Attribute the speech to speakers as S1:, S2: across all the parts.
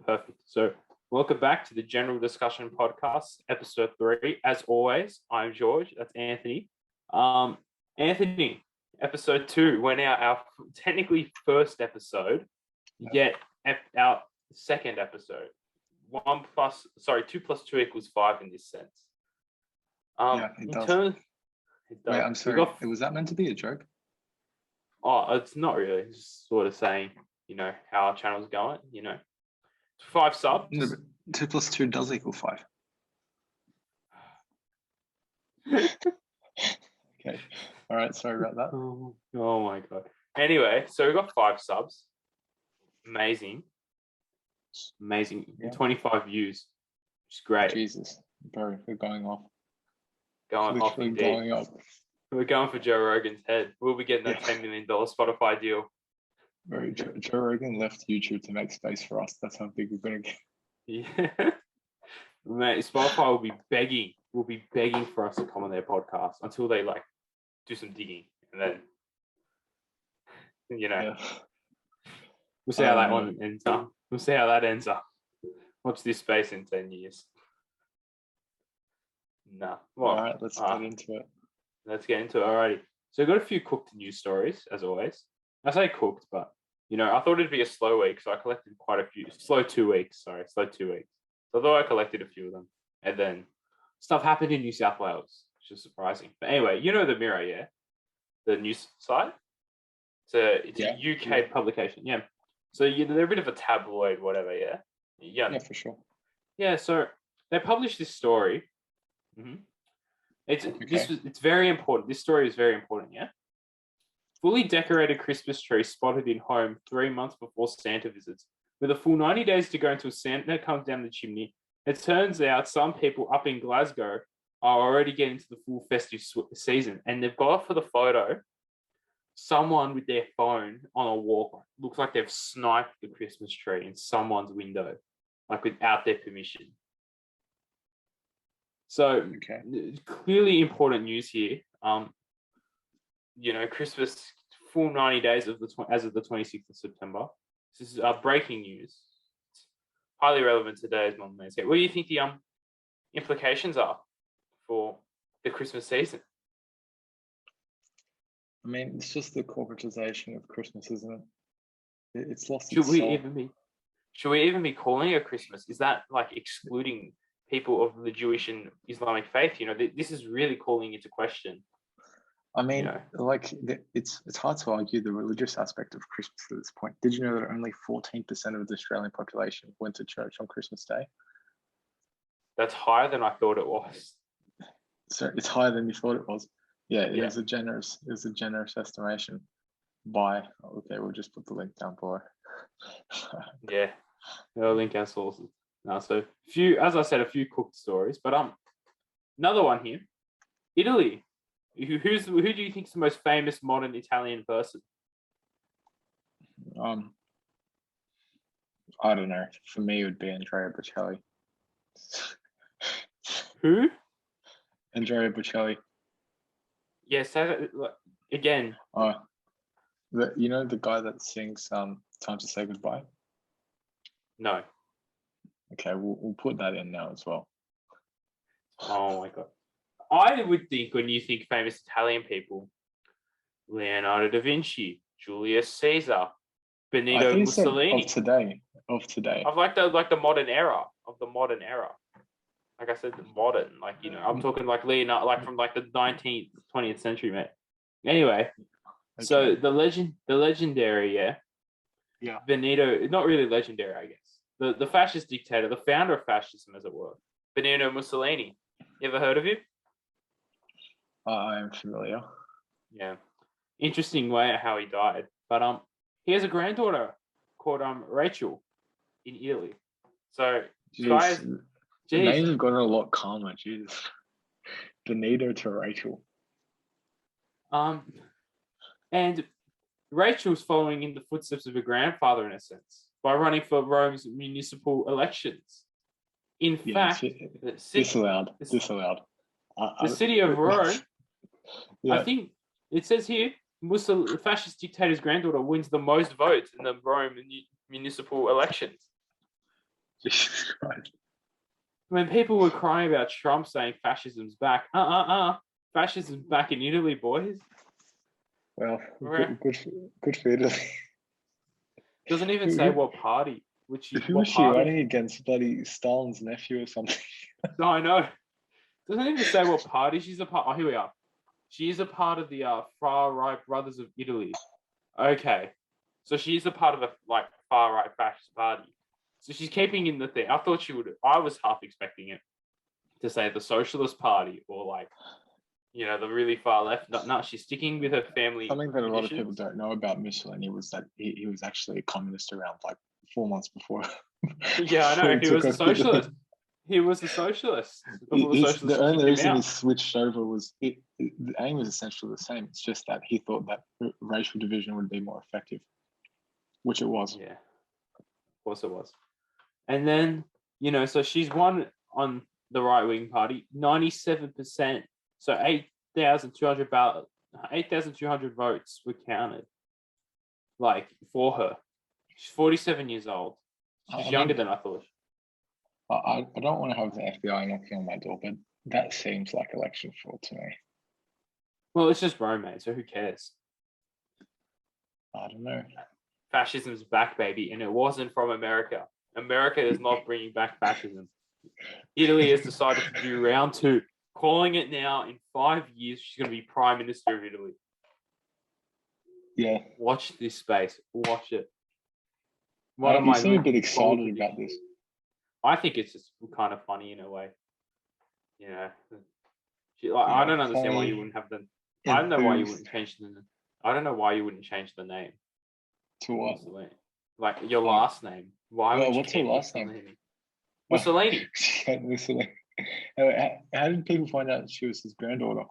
S1: Perfect. So, welcome back to the General Discussion Podcast, Episode 3. As always, I'm George. That's Anthony. Anthony, Episode 2 went out our technically first episode, yet our second episode. 2 + 2 = 5 in this sense.
S2: Yeah, it does. Wait, I'm sorry. Was that meant to be a joke?
S1: Oh, it's not really. It's just sort of saying, how our channel's going, 5 subs.
S2: No, 2 + 2 does equal 5. Okay. All right. Sorry about that.
S1: Oh my God. Anyway, so we got 5 subs. Amazing.
S2: Yeah.
S1: 25 views. Which is great.
S2: Jesus, bro, we're going off.
S1: Going off
S2: Literally
S1: indeed.
S2: going up.
S1: We're going for Joe Rogan's head. We'll be getting that $10 million Spotify deal.
S2: Bro, Joe Rogan left YouTube to make space for us. That's how big we're gonna get.
S1: Yeah. Mate, Spotify will be begging. For us to come on their podcast until they do some digging, and then we'll see how that one ends up. We'll see how that ends up. Watch this space in 10 years. No. Well,
S2: all right, let's get into it.
S1: Let's get into it. Alrighty. So we've got a few cooked news stories, as always. I say cooked, but I thought it'd be a slow week, so I collected quite a few. Slow 2 weeks. So I thought I collected a few of them, and then stuff happened in New South Wales, which is surprising. But anyway, the Mirror, yeah, the news site. It's a UK publication, yeah. So they're a bit of a tabloid, whatever, yeah.
S2: Yeah, for sure.
S1: Yeah, so they published this story. Mm-hmm. It's very important. This story is very important, yeah. Fully decorated Christmas tree spotted in home 3 months before Santa visits. With a full 90 days to go until Santa comes down the chimney, it turns out some people up in Glasgow are already getting to the full festive season, and they've got for the photo someone with their phone on a walk. Looks like they've sniped the Christmas tree in someone's window, without their permission. So clearly important news here. Christmas full 90 days as of the 26th of September. This is breaking news. It's highly relevant today, as Mum may say. What do you think the implications are for the Christmas season?
S2: I mean, it's just the corporatization of Christmas, isn't it? It's lost
S1: Should
S2: its
S1: we
S2: soul.
S1: even be calling it Christmas? Is that excluding people of the Jewish and Islamic faith? This is really calling into question.
S2: I mean, it's hard to argue the religious aspect of Christmas at this point. Did you know that only 14% of the Australian population went to church on Christmas Day?
S1: That's higher than I thought it was.
S2: So it's higher than you thought it was. Yeah, it was a generous estimation. We'll just put the link down below.
S1: Yeah, we'll link our sources. So a few cooked stories, but another one here, Italy. Who do you think is the most famous modern Italian person?
S2: I don't know. For me, it would be Andrea Bocelli.
S1: Who?
S2: Andrea Bocelli.
S1: Yes, again.
S2: The guy that sings "Time to Say Goodbye."
S1: No.
S2: Okay, we'll put that in now as well.
S1: Oh my God. I would think when you think famous Italian people, Leonardo da Vinci, Julius Caesar, Benito Mussolini.
S2: Of today.
S1: Of the modern era. Like I said, the modern. I'm talking Leonardo, from the 19th, 20th century, mate. Anyway, So the legendary,
S2: yeah.
S1: Benito, not really legendary, I guess. The fascist dictator, the founder of fascism, as it were, Benito Mussolini. You ever heard of him?
S2: I am familiar.
S1: Yeah. Interesting way of how he died. But he has a granddaughter called Rachel in Italy. So guys,
S2: the names have gotten a lot calmer, jeez. Benito to Rachel.
S1: And Rachel's following in the footsteps of her grandfather, in a sense, by running for Rome's municipal elections. In fact,
S2: disallowed.
S1: The city of Rome, I think it says here, the fascist dictator's granddaughter wins the most votes in the Rome municipal elections.
S2: Jesus Christ.
S1: When people were crying about Trump saying fascism's back, fascism's back in Italy, boys.
S2: Well, good for Italy.
S1: Doesn't even say what party.
S2: Who was she running against? Bloody Stalin's nephew or something?
S1: No, I know. Doesn't even say what party she's a part. Oh, here we are. She is a part of the far right Brothers of Italy. Okay, so she's a part of the far right fascist party. So she's keeping in the thing. I thought she would. I was half expecting it to say the Socialist Party or the really far left. No, she's sticking with her family.
S2: Something that a lot of people don't know about Mussolini was that he was actually a communist around 4 months before.
S1: Yeah, I know. He was a socialist. He was a socialist.
S2: The only reason he switched over was the aim was essentially the same. It's just that he thought that racial division would be more effective, which it was.
S1: Yeah, of course it was. And then, so she's won on the right-wing party, 97%. So 8,200 votes were counted, for her. She's 47 years old. She's younger than I thought.
S2: I don't want to have the FBI knocking on my door, but that seems like election fraud to me.
S1: Well, it's just Rome, mate, so who cares?
S2: I don't know.
S1: Fascism's back, baby, and it wasn't from America. America is not bringing back fascism. Italy has decided to do round 2, calling it now. In 5 years, she's going to be Prime Minister of Italy.
S2: Yeah.
S1: Watch this space. Watch it.
S2: You seem a bit excited about this.
S1: I think it's just kind of funny in a way. I don't understand why you wouldn't have them. I don't know why you wouldn't change the. I don't know why you wouldn't change the name.
S2: To what?
S1: Your last name. Why would you
S2: what's her last name?
S1: Mussolini.
S2: Mussolini. How did people find out she was his granddaughter?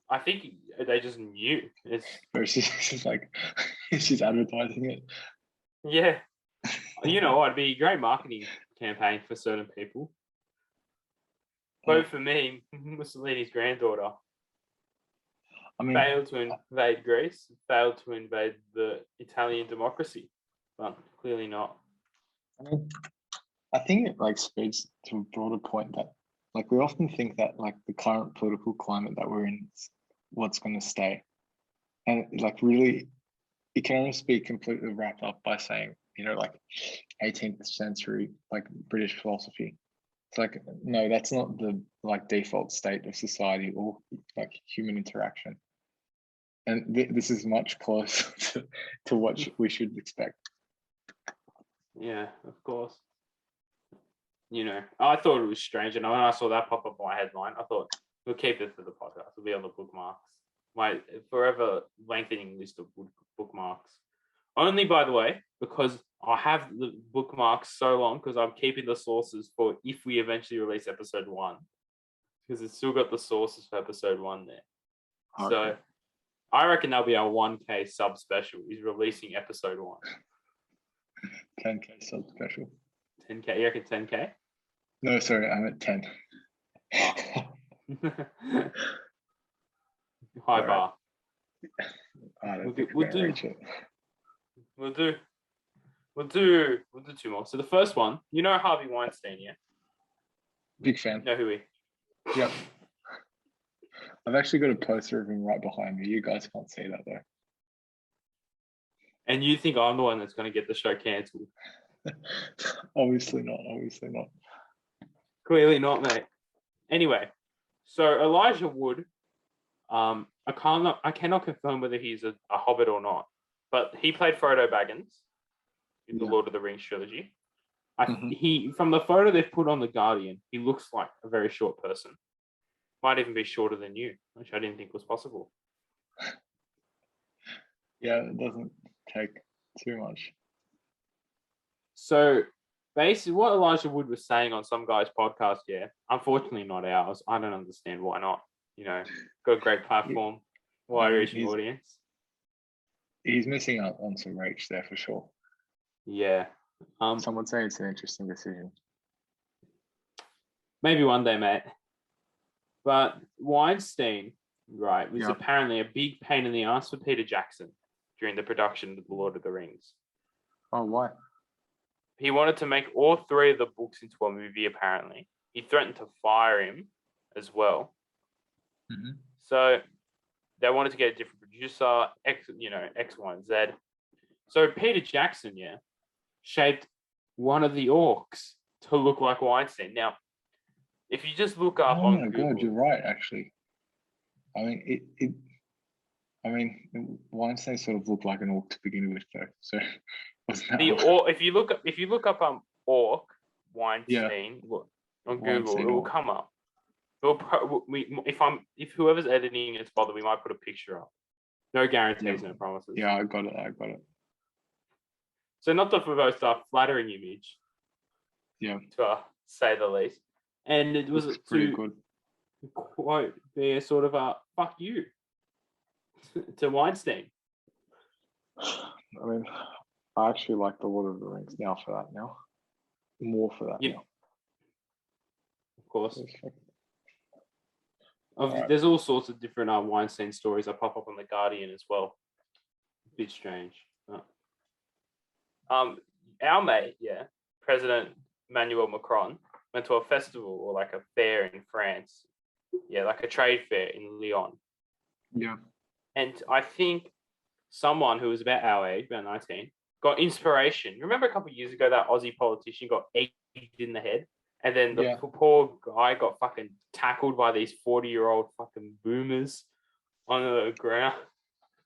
S1: I think they just knew.
S2: Or she's she's advertising it.
S1: Yeah. It'd be a great marketing campaign for certain people. Vote for me, Mussolini's granddaughter. Failed to invade Greece, failed to invade the Italian democracy, but clearly not.
S2: I think it speaks to a broader point that we often think that the current political climate that we're in is what's going to stay, and really it can almost be completely wrapped up by saying 18th century British philosophy. It's no, that's not the default state of society or human interaction, and this is much closer to what we should expect.
S1: Yeah, of course. I thought it was strange, and when I saw that pop up on my headline, I thought we'll keep it for the podcast. It'll be on the bookmarks. My forever lengthening list of bookmarks. Only, by the way, because I have the bookmarks so long because I'm keeping the sources for if we eventually release episode 1, because it's still got the sources for episode 1 there. Okay. So I reckon that'll be our 1K sub special. Is releasing episode 1.
S2: 10K sub special.
S1: 10K. You reckon 10K?
S2: No, sorry, I'm at 10.
S1: High bar. We'll do 2 more. So the first one, Harvey Weinstein, yeah?
S2: Big fan.
S1: Know who he?
S2: Yep. I've actually got a poster of him right behind me. You guys can't see that though.
S1: And you think I'm the one that's going to get the show cancelled?
S2: Obviously not.
S1: Clearly not, mate. Anyway, so Elijah Wood, I cannot confirm whether he's a hobbit or not, but he played Frodo Baggins in the Lord of the Rings trilogy. He, from the photo they've put on The Guardian, he looks like a very short person. Might even be shorter than you, which I didn't think was possible.
S2: Yeah, it doesn't take too much.
S1: So basically what Elijah Wood was saying on some guy's podcast, unfortunately not ours. I don't understand why not. Got a great platform, wide-reaching audience.
S2: He's missing out on some reach there for sure.
S1: Yeah.
S2: Some would say it's an interesting decision.
S1: Maybe one day, mate. But Weinstein, right, was apparently a big pain in the ass for Peter Jackson during the production of The Lord of the Rings.
S2: Oh, why?
S1: he wanted to make all 3 of the books into a movie, apparently. He threatened to fire him as well.
S2: Mm-hmm.
S1: So they wanted to get a different producer, X, Y, and Z. So Peter Jackson, shaped one of the orcs to look like Weinstein. Now, if you just look up
S2: Oh
S1: on
S2: my
S1: Google,
S2: God, you're right, actually. I mean, Weinstein sort of looked like an orc to begin with, though. So wasn't that
S1: if you look up orc Weinstein on Google,
S2: Weinstein
S1: it will
S2: orc.
S1: come up. If whoever's editing it's bothered, we might put a picture up. No guarantees, no promises.
S2: Yeah, I got it.
S1: So not the most flattering image.
S2: Yeah.
S1: To say the least. And it was
S2: pretty good.
S1: Quote be a sort of a fuck you to Weinstein.
S2: I mean, I actually like the Lord of the Rings now for that now. More for that now.
S1: Of course.
S2: Right.
S1: There's all sorts of different Weinstein stories that pop up on The Guardian as well. A bit strange. Our mate, President Emmanuel Macron, went to a festival or like a fair in France. Yeah, like a trade fair in Lyon.
S2: Yeah.
S1: And I think someone who was about our age, about 19, got inspiration. Remember a couple of years ago that Aussie politician got egged in the head? And then the poor guy got fucking tackled by these 40-year-old fucking boomers on the ground.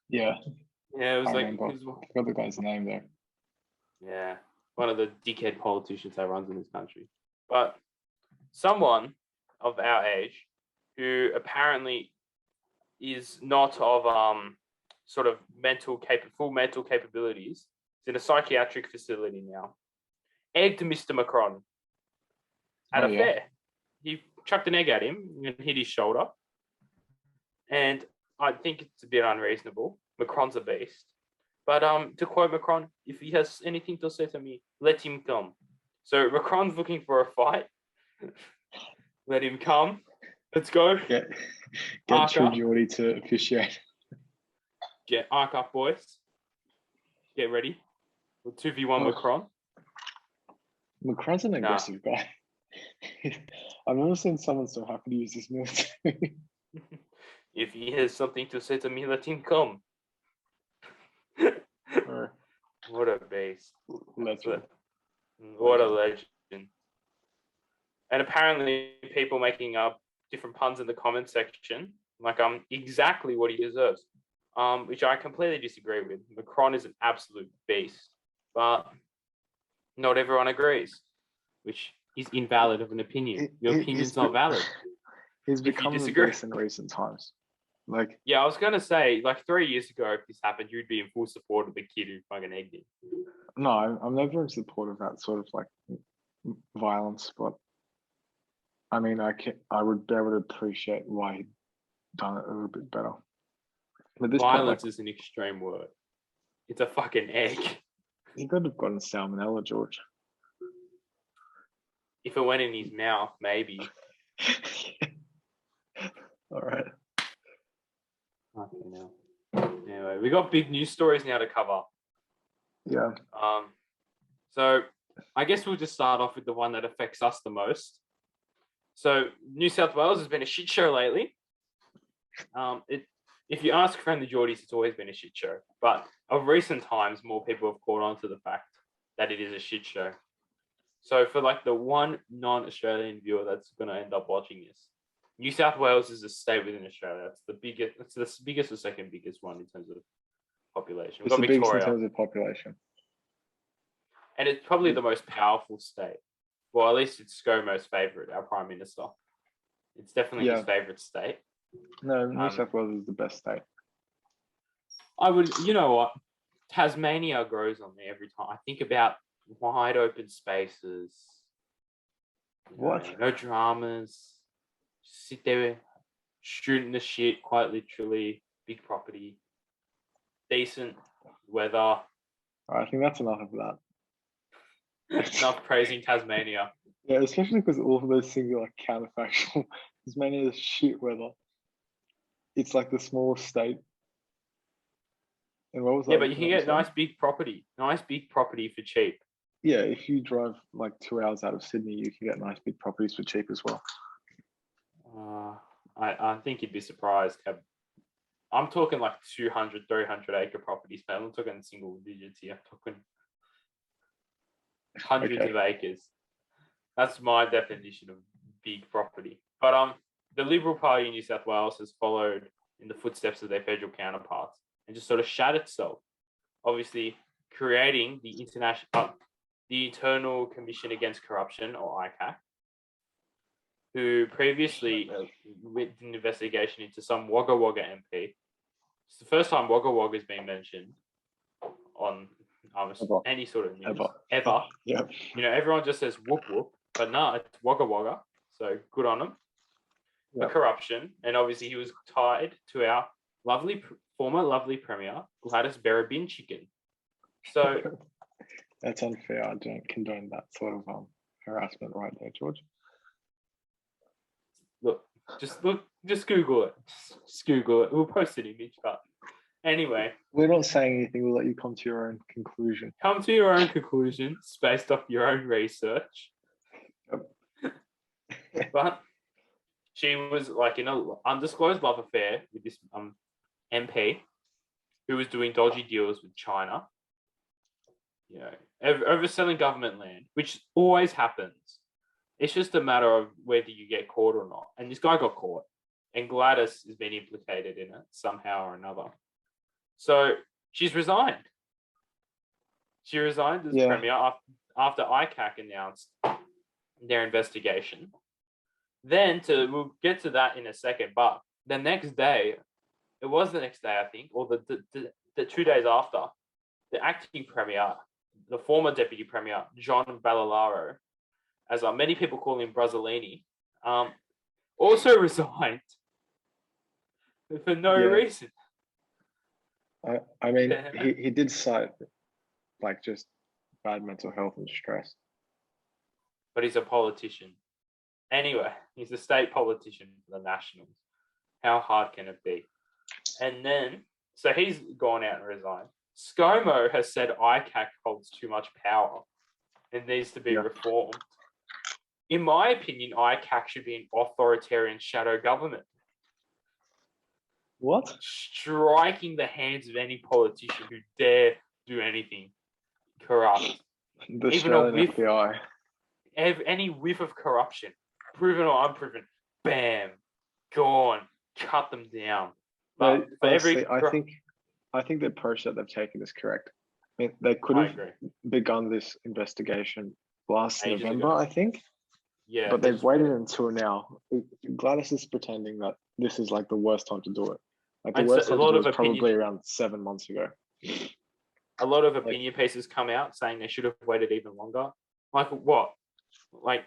S2: Yeah.
S1: Yeah, it was
S2: I forgot the guy's name there.
S1: Yeah, one of the dickhead politicians that runs in this country. But someone of our age who apparently is not of sort of full mental capabilities is in a psychiatric facility now. Egged Mr. Macron at a fair. He chucked an egg at him and hit his shoulder. And I think it's a bit unreasonable. Macron's a beast. But to quote Macron, if he has anything to say to me, let him come. So Macron's looking for a fight. Let him come. Let's go.
S2: Get Trilogy to officiate.
S1: Get arc up, boys. Get ready. 2v1 Macron.
S2: Macron's an aggressive guy. I've never seen someone so happy to use his military.
S1: If he has something to say to me, let him come. What a beast.
S2: Legend.
S1: What a legend. And apparently people making up different puns in the comment section, like exactly what he deserves, which I completely disagree with. Macron is an absolute beast, but not everyone agrees, which is invalid of an opinion. Your opinion's not valid.
S2: He's become a beast in recent times. I
S1: was gonna say, 3 years ago, if this happened, you'd be in full support of the kid who fucking egged him.
S2: No, I'm never in support of that sort of violence, but I mean, I would be able to appreciate why he'd done it a little bit better. But this
S1: violence is an extreme word. It's a fucking egg.
S2: He could have gotten salmonella, George.
S1: If it went in his mouth, maybe.
S2: All right.
S1: Okay, now. Anyway, we got big news stories now to cover.
S2: Yeah.
S1: So I guess we'll just start off with the one that affects us the most. So New South Wales has been a shit show lately. If you ask friendly Geordies, it's always been a shit show. But of recent times, more people have caught on to the fact that it is a shit show. So for the one non-Australian viewer that's going to end up watching this, New South Wales is a state within Australia. It's the biggest. It's the biggest or second biggest one in terms of population. We've got Victoria.
S2: Biggest in terms of population.
S1: And it's probably the most powerful state. Well, at least it's ScoMo's favourite, our Prime Minister. It's definitely his favourite state.
S2: No, New South Wales is the best state.
S1: You know what? Tasmania grows on me every time. I think about wide open spaces.
S2: What?
S1: No dramas. Just sit there, shooting the shit, quite literally. Big property. Decent weather.
S2: I think that's enough of that.
S1: Enough praising Tasmania.
S2: Yeah, especially because all of those things are counterfactual. Tasmania is shit weather. It's the smallest state. And what was
S1: but you can get nice big property for cheap.
S2: yeah, if you drive like 2 hours out of Sydney, you can get nice big properties for cheap as well.
S1: I think you'd be surprised. I'm talking like 200, 300 acre properties, man. I'm not talking single digits here. I'm talking hundreds of acres. That's my definition of big property. But the Liberal Party in New South Wales has followed in the footsteps of their federal counterparts and just sort of shat itself, obviously creating the Internal Commission Against Corruption, or ICAC, who previously did an investigation into some Wagga Wagga MP. It's the first time Wagga Wagga has been mentioned on any sort of news ever.
S2: Yeah.
S1: Everyone just says whoop whoop, but no, it's Wagga Wagga. So good on them for corruption. And obviously he was tied to our former lovely Premier, Gladys Berejiklian. So
S2: that's unfair. I don't condone that sort of harassment right there, George.
S1: Just Google it. Just Google it. We'll post an image, but anyway.
S2: We're not saying anything. We'll let you come to your own conclusion.
S1: Come to your own conclusions based off your own research. But she was like in an undisclosed love affair with this MP who was doing dodgy deals with China. Overselling government land, which always happens. It's just a matter of whether you get caught or not. And this guy got caught. And Gladys has been implicated in it somehow or another. So she's resigned. She resigned as Premier after ICAC announced their investigation. Then we'll get to that in a second, but the next day, it was the next day, I think, or the 2 days after, the acting Premier, the former Deputy Premier, John Barilaro, as many people call him Brazzolini, also resigned for no reason.
S2: I mean, he did cite like just bad mental health and stress.
S1: But he's a politician. Anyway, he's a state politician for the Nationals. How hard can it be? And then, so he's gone out and resigned. ScoMo has said ICAC holds too much power and needs to be reformed. In my opinion, ICAC should be an authoritarian shadow government.
S2: What?
S1: Striking the hands of any politician who dare do anything corrupt.
S2: The Australian FBI.
S1: Any whiff of corruption, proven or unproven, bam, gone, cut them down. But
S2: honestly, I think the approach that they've taken is correct. I mean, they could have begun this investigation last November, I think.
S1: Yeah.
S2: But they've waited until now. Gladys is pretending that this is like the worst time to do it. Like the worst time to do it was probably around 7 months ago.
S1: A lot of opinion pieces come out saying they should have waited even longer. Like what? Like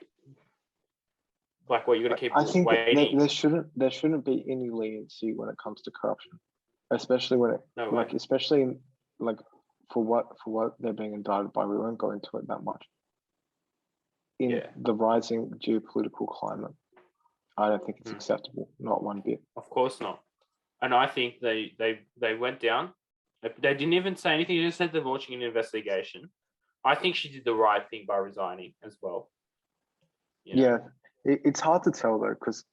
S1: what? You're gonna keep waiting?
S2: There shouldn't be any leniency when it comes to corruption, especially when it for what they're being indicted by. We won't go into it that much. In the rising geopolitical climate, I don't think it's acceptable, not one bit.
S1: Of course not. And I think they went down. They didn't even say anything. They just said they're launching an investigation. I think she did the right thing by resigning as well.
S2: Yeah, it's hard to tell though, because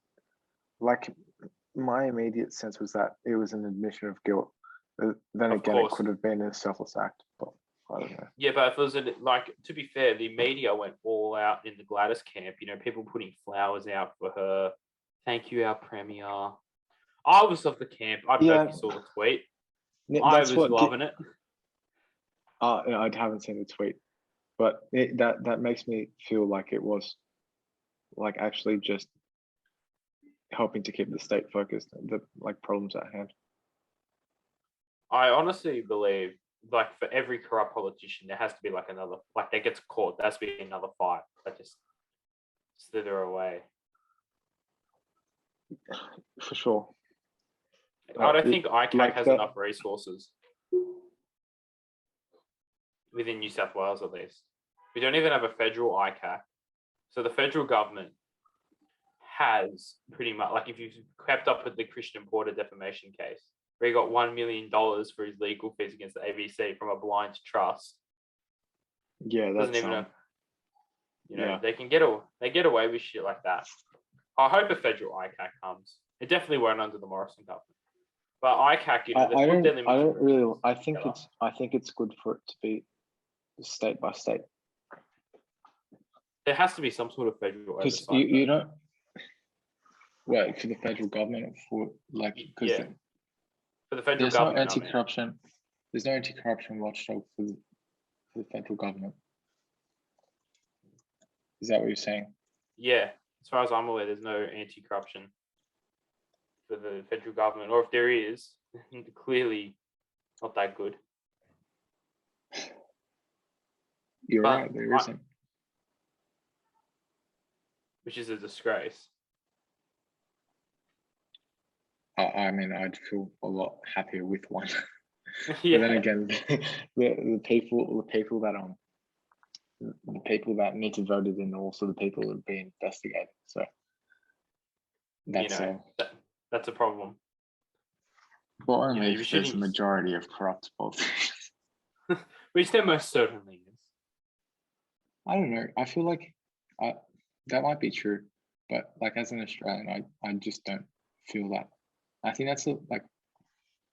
S2: like my immediate sense was that it was an admission of guilt. Then again, it could have been a selfless act, but I don't know.
S1: Yeah, but if it was to be fair, the media went all out in the Gladys camp. People putting flowers out for her. Thank you, our Premier. I was of the camp. I don't know if you saw the tweet. I was loving it.
S2: I haven't seen the tweet, but that makes me feel like it was like actually just helping to keep the state focused on the problems at hand.
S1: I honestly believe for every corrupt politician, there has to be another, that gets caught. There has to be another fight that just slither away.
S2: For sure.
S1: I don't think ICAC has enough resources within New South Wales, at least. We don't even have a federal ICAC. So the federal government has pretty much, if you've kept up with the Christian Porter defamation case, where he got $1 million for his legal fees against the ABC from a blind trust.
S2: Yeah,
S1: Doesn't
S2: that's
S1: even know. You know,
S2: yeah.
S1: they get away with shit like that. I hope a federal ICAC comes. It definitely won't under the Morrison government. But ICAC, you know, they put their limits.
S2: I don't really. I think it's good for it to be state by state.
S1: There has to be some sort of federal
S2: Because
S1: oversight.
S2: you don't wait for the federal government for like because
S1: for the federal
S2: there's
S1: government.
S2: No anti-corruption. There's no anti-corruption watchdog for the federal government. Is that what you're saying?
S1: Yeah, as far as I'm aware, there's no anti-corruption for the federal government, or if there is, clearly not that good.
S2: You're right, there isn't.
S1: Which is a disgrace.
S2: I mean, I'd feel a lot happier with one.
S1: Yeah.
S2: But then again, the people that need to vote it in are also the people that are being investigated. So that's
S1: that's a problem.
S2: Well, only if there's a majority of corrupt politicians.
S1: Which there most certainly is.
S2: I don't know. I feel like that might be true, but like as an Australian, I just don't feel that. I think that's like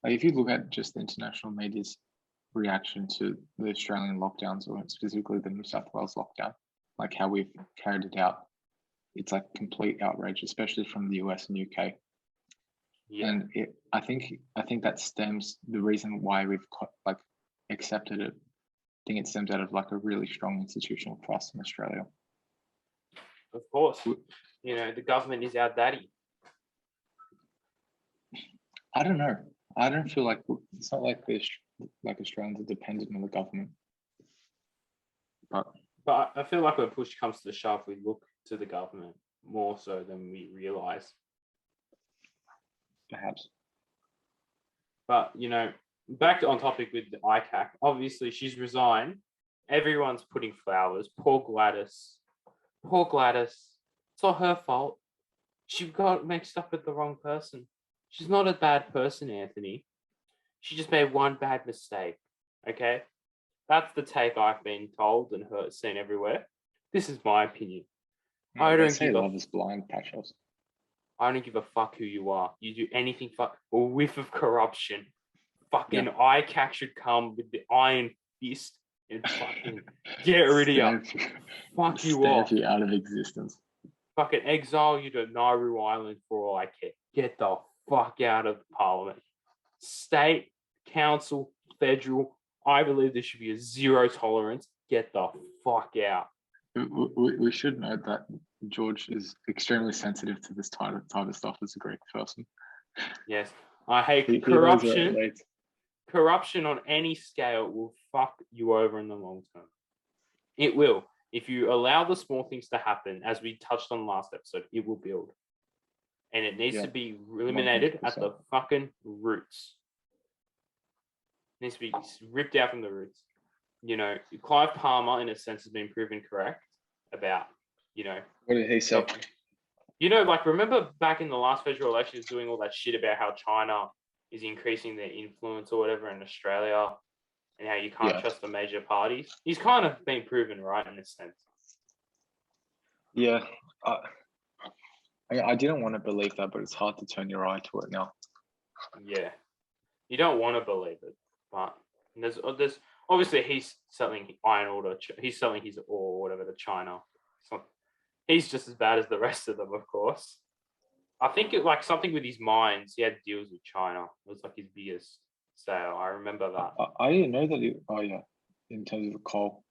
S2: if you look at just the international media's reaction to the Australian lockdowns, or specifically the New South Wales lockdown, like how we've carried it out, it's like complete outrage, especially from the US and UK. Yeah. And I think that stems the reason why we've like accepted it. I think it stems out of like a really strong institutional trust in Australia.
S1: Of course, you know, the government is our daddy.
S2: I don't know. I don't feel like it's not like this. Like Australians are dependent on the government. But
S1: I feel like when push comes to shove, we look to the government more so than we realise.
S2: Perhaps.
S1: But, you know, back on topic with the ICAC, obviously she's resigned. Everyone's putting flowers. Poor Gladys. It's not her fault. She got mixed up with the wrong person. She's not a bad person, Anthony. She just made one bad mistake. Okay? That's the take I've been told and seen everywhere. This is my opinion.
S2: No, I don't say love is blind, Pachos.
S1: I don't give a fuck who you are. You do anything a whiff of corruption. Fucking ICAC should come with the iron fist and fucking get rid of you. Fuck you off.
S2: Stamp you out of existence.
S1: Fucking exile you to Nauru Island for all I care. Get the fuck out of Parliament. State, council, federal. I believe there should be a zero tolerance. Get the fuck out.
S2: We should note that George is extremely sensitive to this type of stuff as a Greek person.
S1: Yes. I hate corruption. Corruption on any scale will fuck you over in the long term. It will. If you allow the small things to happen, as we touched on last episode, it will build. And it needs to be eliminated 100%. At the fucking roots. It needs to be ripped out from the roots. You know, Clive Palmer, in a sense, has been proven correct about, you know.
S2: What did he say?
S1: You know, like, remember back in the last federal election, he was doing all that shit about how China is increasing their influence or whatever in Australia and how you can't trust the major parties? He's kind of been proven right in a sense.
S2: Yeah. I didn't want to believe that, but it's hard to turn your eye to it now.
S1: Yeah. You don't want to believe it, but there's obviously he's selling iron ore he's selling his ore or whatever to China. So he's just as bad as the rest of them, of course. I think it like something with his mines. He had deals with China. It was like his biggest sale. I remember that.
S2: I didn't know that. In terms of the coal,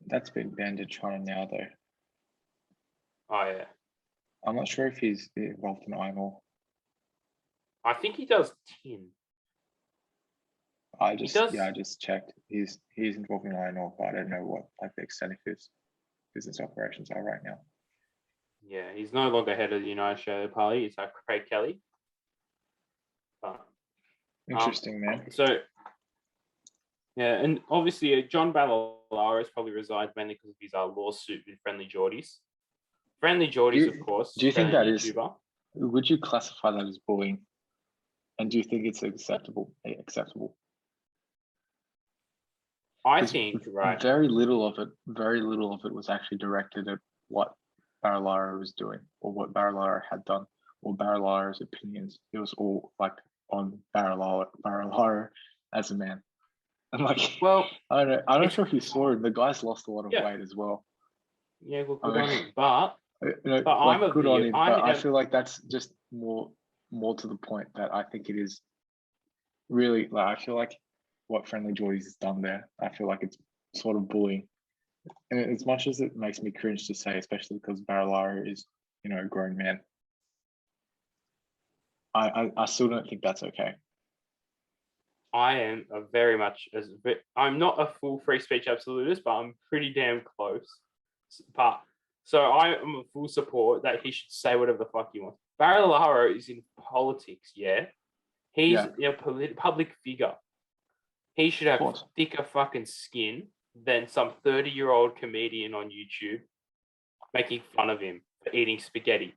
S2: that's been banned in China now, though.
S1: Oh yeah.
S2: I'm not sure if he's involved in iron ore.
S1: I think he does tin.
S2: I just checked. He's involved in iron ore, but I don't know what like the extent of his business operations are right now.
S1: Yeah, he's no longer head of the United Australia Party. It's Craig Kelly. But,
S2: interesting, man.
S1: So, yeah, and obviously John Ballarat has probably resigned mainly because of his lawsuit with Friendly Geordies. Friendly Geordies, of course.
S2: Do you think that YouTuber. Would you classify that as bullying? And do you think it's acceptable?
S1: I think, right.
S2: Very little of it was actually directed at what Baralara was doing or what Baralara had done or Baralara's opinions. It was all like on Baralara as a man. And like,
S1: well,
S2: I'm not sure if you saw it. The guy's lost a lot of
S1: Yeah.
S2: weight as well.
S1: yeah, well, good on him. But
S2: But
S1: I'm of
S2: good
S1: the-
S2: on him. But I
S1: I'm-
S2: feel like that's just more to the point that I think it is really like I feel like what Friendly Jordies has done there. I feel like it's sort of bullying, and as much as it makes me cringe to say, especially because Baralara is a grown man. I still don't think that's okay.
S1: I am a very much as I'm not a full free speech absolutist, but I'm pretty damn close. But so I am a full support that he should say whatever the fuck he wants. Baralara is in politics, yeah. He's a public figure. He should have thicker fucking skin than some 30-year-old comedian on YouTube making fun of him for eating spaghetti.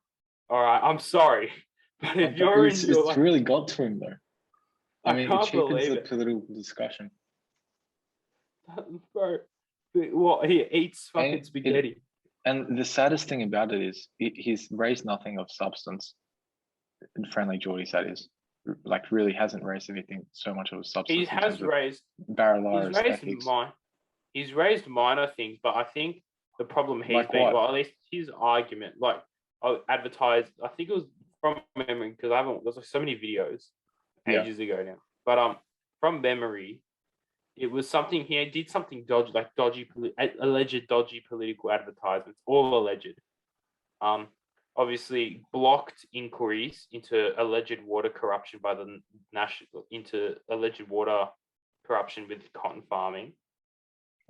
S1: All right, I'm sorry, but if you're
S2: it's really got to him though. I mean, it cheapens the political discussion.
S1: Bro, what, he eats fucking spaghetti.
S2: And the saddest thing about it is he's raised nothing of substance. In Friendly Jordies, that is. Like, really hasn't raised anything so much of a substance.
S1: He has raised... He's raised minor things, but I think the problem he's like been... Well, at least his argument, like, advertised... I think it was from memory, because there's like so many videos ages ago now. But from memory, it was something he did something dodgy, like alleged dodgy political advertisements, all alleged. Obviously blocked inquiries into alleged water corruption by the alleged water corruption with cotton farming.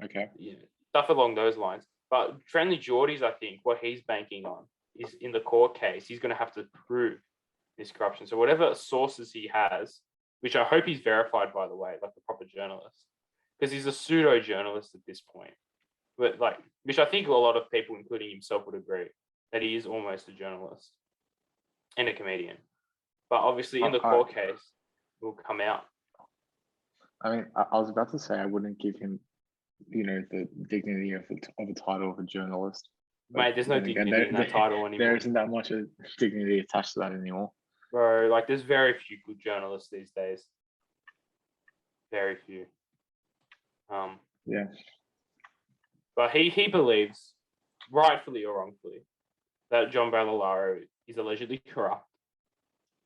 S2: Okay.
S1: Yeah, stuff along those lines. But Friendly Jordies, I think what he's banking on is in the court case, he's going to have to prove this corruption. So whatever sources he has, which I hope he's verified, by the way, like a proper journalist, because he's a pseudo journalist at this point. But like, which I think a lot of people, including himself, would agree that he is almost a journalist and a comedian. But obviously, in the court case, it will come out. I
S2: mean, I was about to say I wouldn't give him, the dignity of a title of a journalist.
S1: Mate, there's no dignity in that title anymore.
S2: There isn't that much of dignity attached to that anymore.
S1: Bro, like, there's very few good journalists these days. Very few.
S2: Yeah.
S1: But he believes, rightfully or wrongfully, that John Barilaro is allegedly corrupt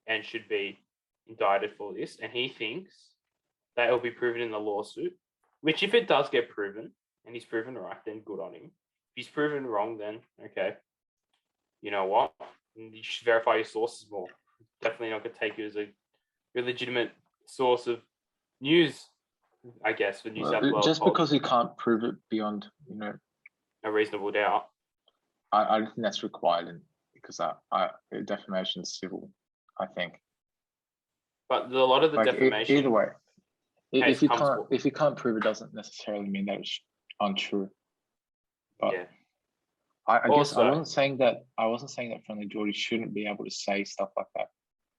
S1: and should be indicted for this. And he thinks that it will be proven in the lawsuit, which if it does get proven, and he's proven right, then good on him. If he's proven wrong, then okay. You know what? You should verify your sources more. Definitely not going to take you as a legitimate source of news, I guess, for New South Wales.
S2: Just because you can't prove it beyond,
S1: a reasonable doubt.
S2: I don't think that's required because defamation is civil, I think.
S1: But a lot of the defamation...
S2: Either way, if you can't prove it, doesn't necessarily mean that it's untrue. But yeah. I guess I wasn't saying that Friendly Jordies shouldn't be able to say stuff like that.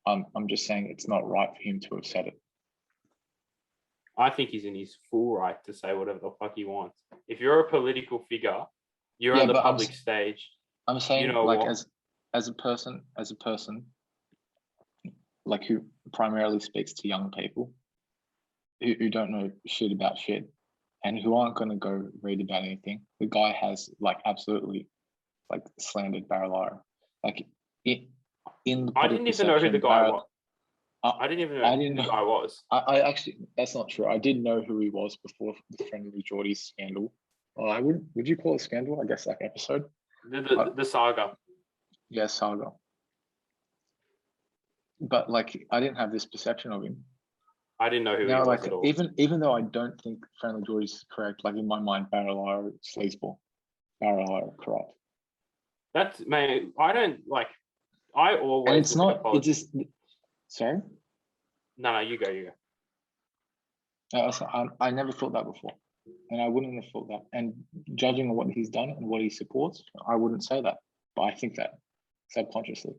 S2: I'm just saying it's not right for him to have said it.
S1: I think he's in his full right to say whatever the fuck he wants. If you're a political figure, you're on the public stage.
S2: I'm saying, as a person, like who primarily speaks to young people who don't know shit about shit and who aren't going to go read about anything. The guy has absolutely slandered Barilaro.
S1: I didn't even know who the guy was. I didn't even know who the guy was.
S2: I actually, that's not true. I did know who he was before the Friendly Jordies scandal. Would you call it scandal? I guess episode.
S1: The saga.
S2: Yeah, saga. But I didn't have this perception of him.
S1: I didn't know who he was at all.
S2: Even though I don't think Friendly Jordies is correct, in my mind, Barilaro sleazeball, Barilaro corrupt.
S1: That's man. I don't like. I always.
S2: And it's not. It just. Sorry.
S1: No, you go.
S2: I never thought that before, and I wouldn't have thought that. And judging on what he's done and what he supports, I wouldn't say that, but I think that subconsciously.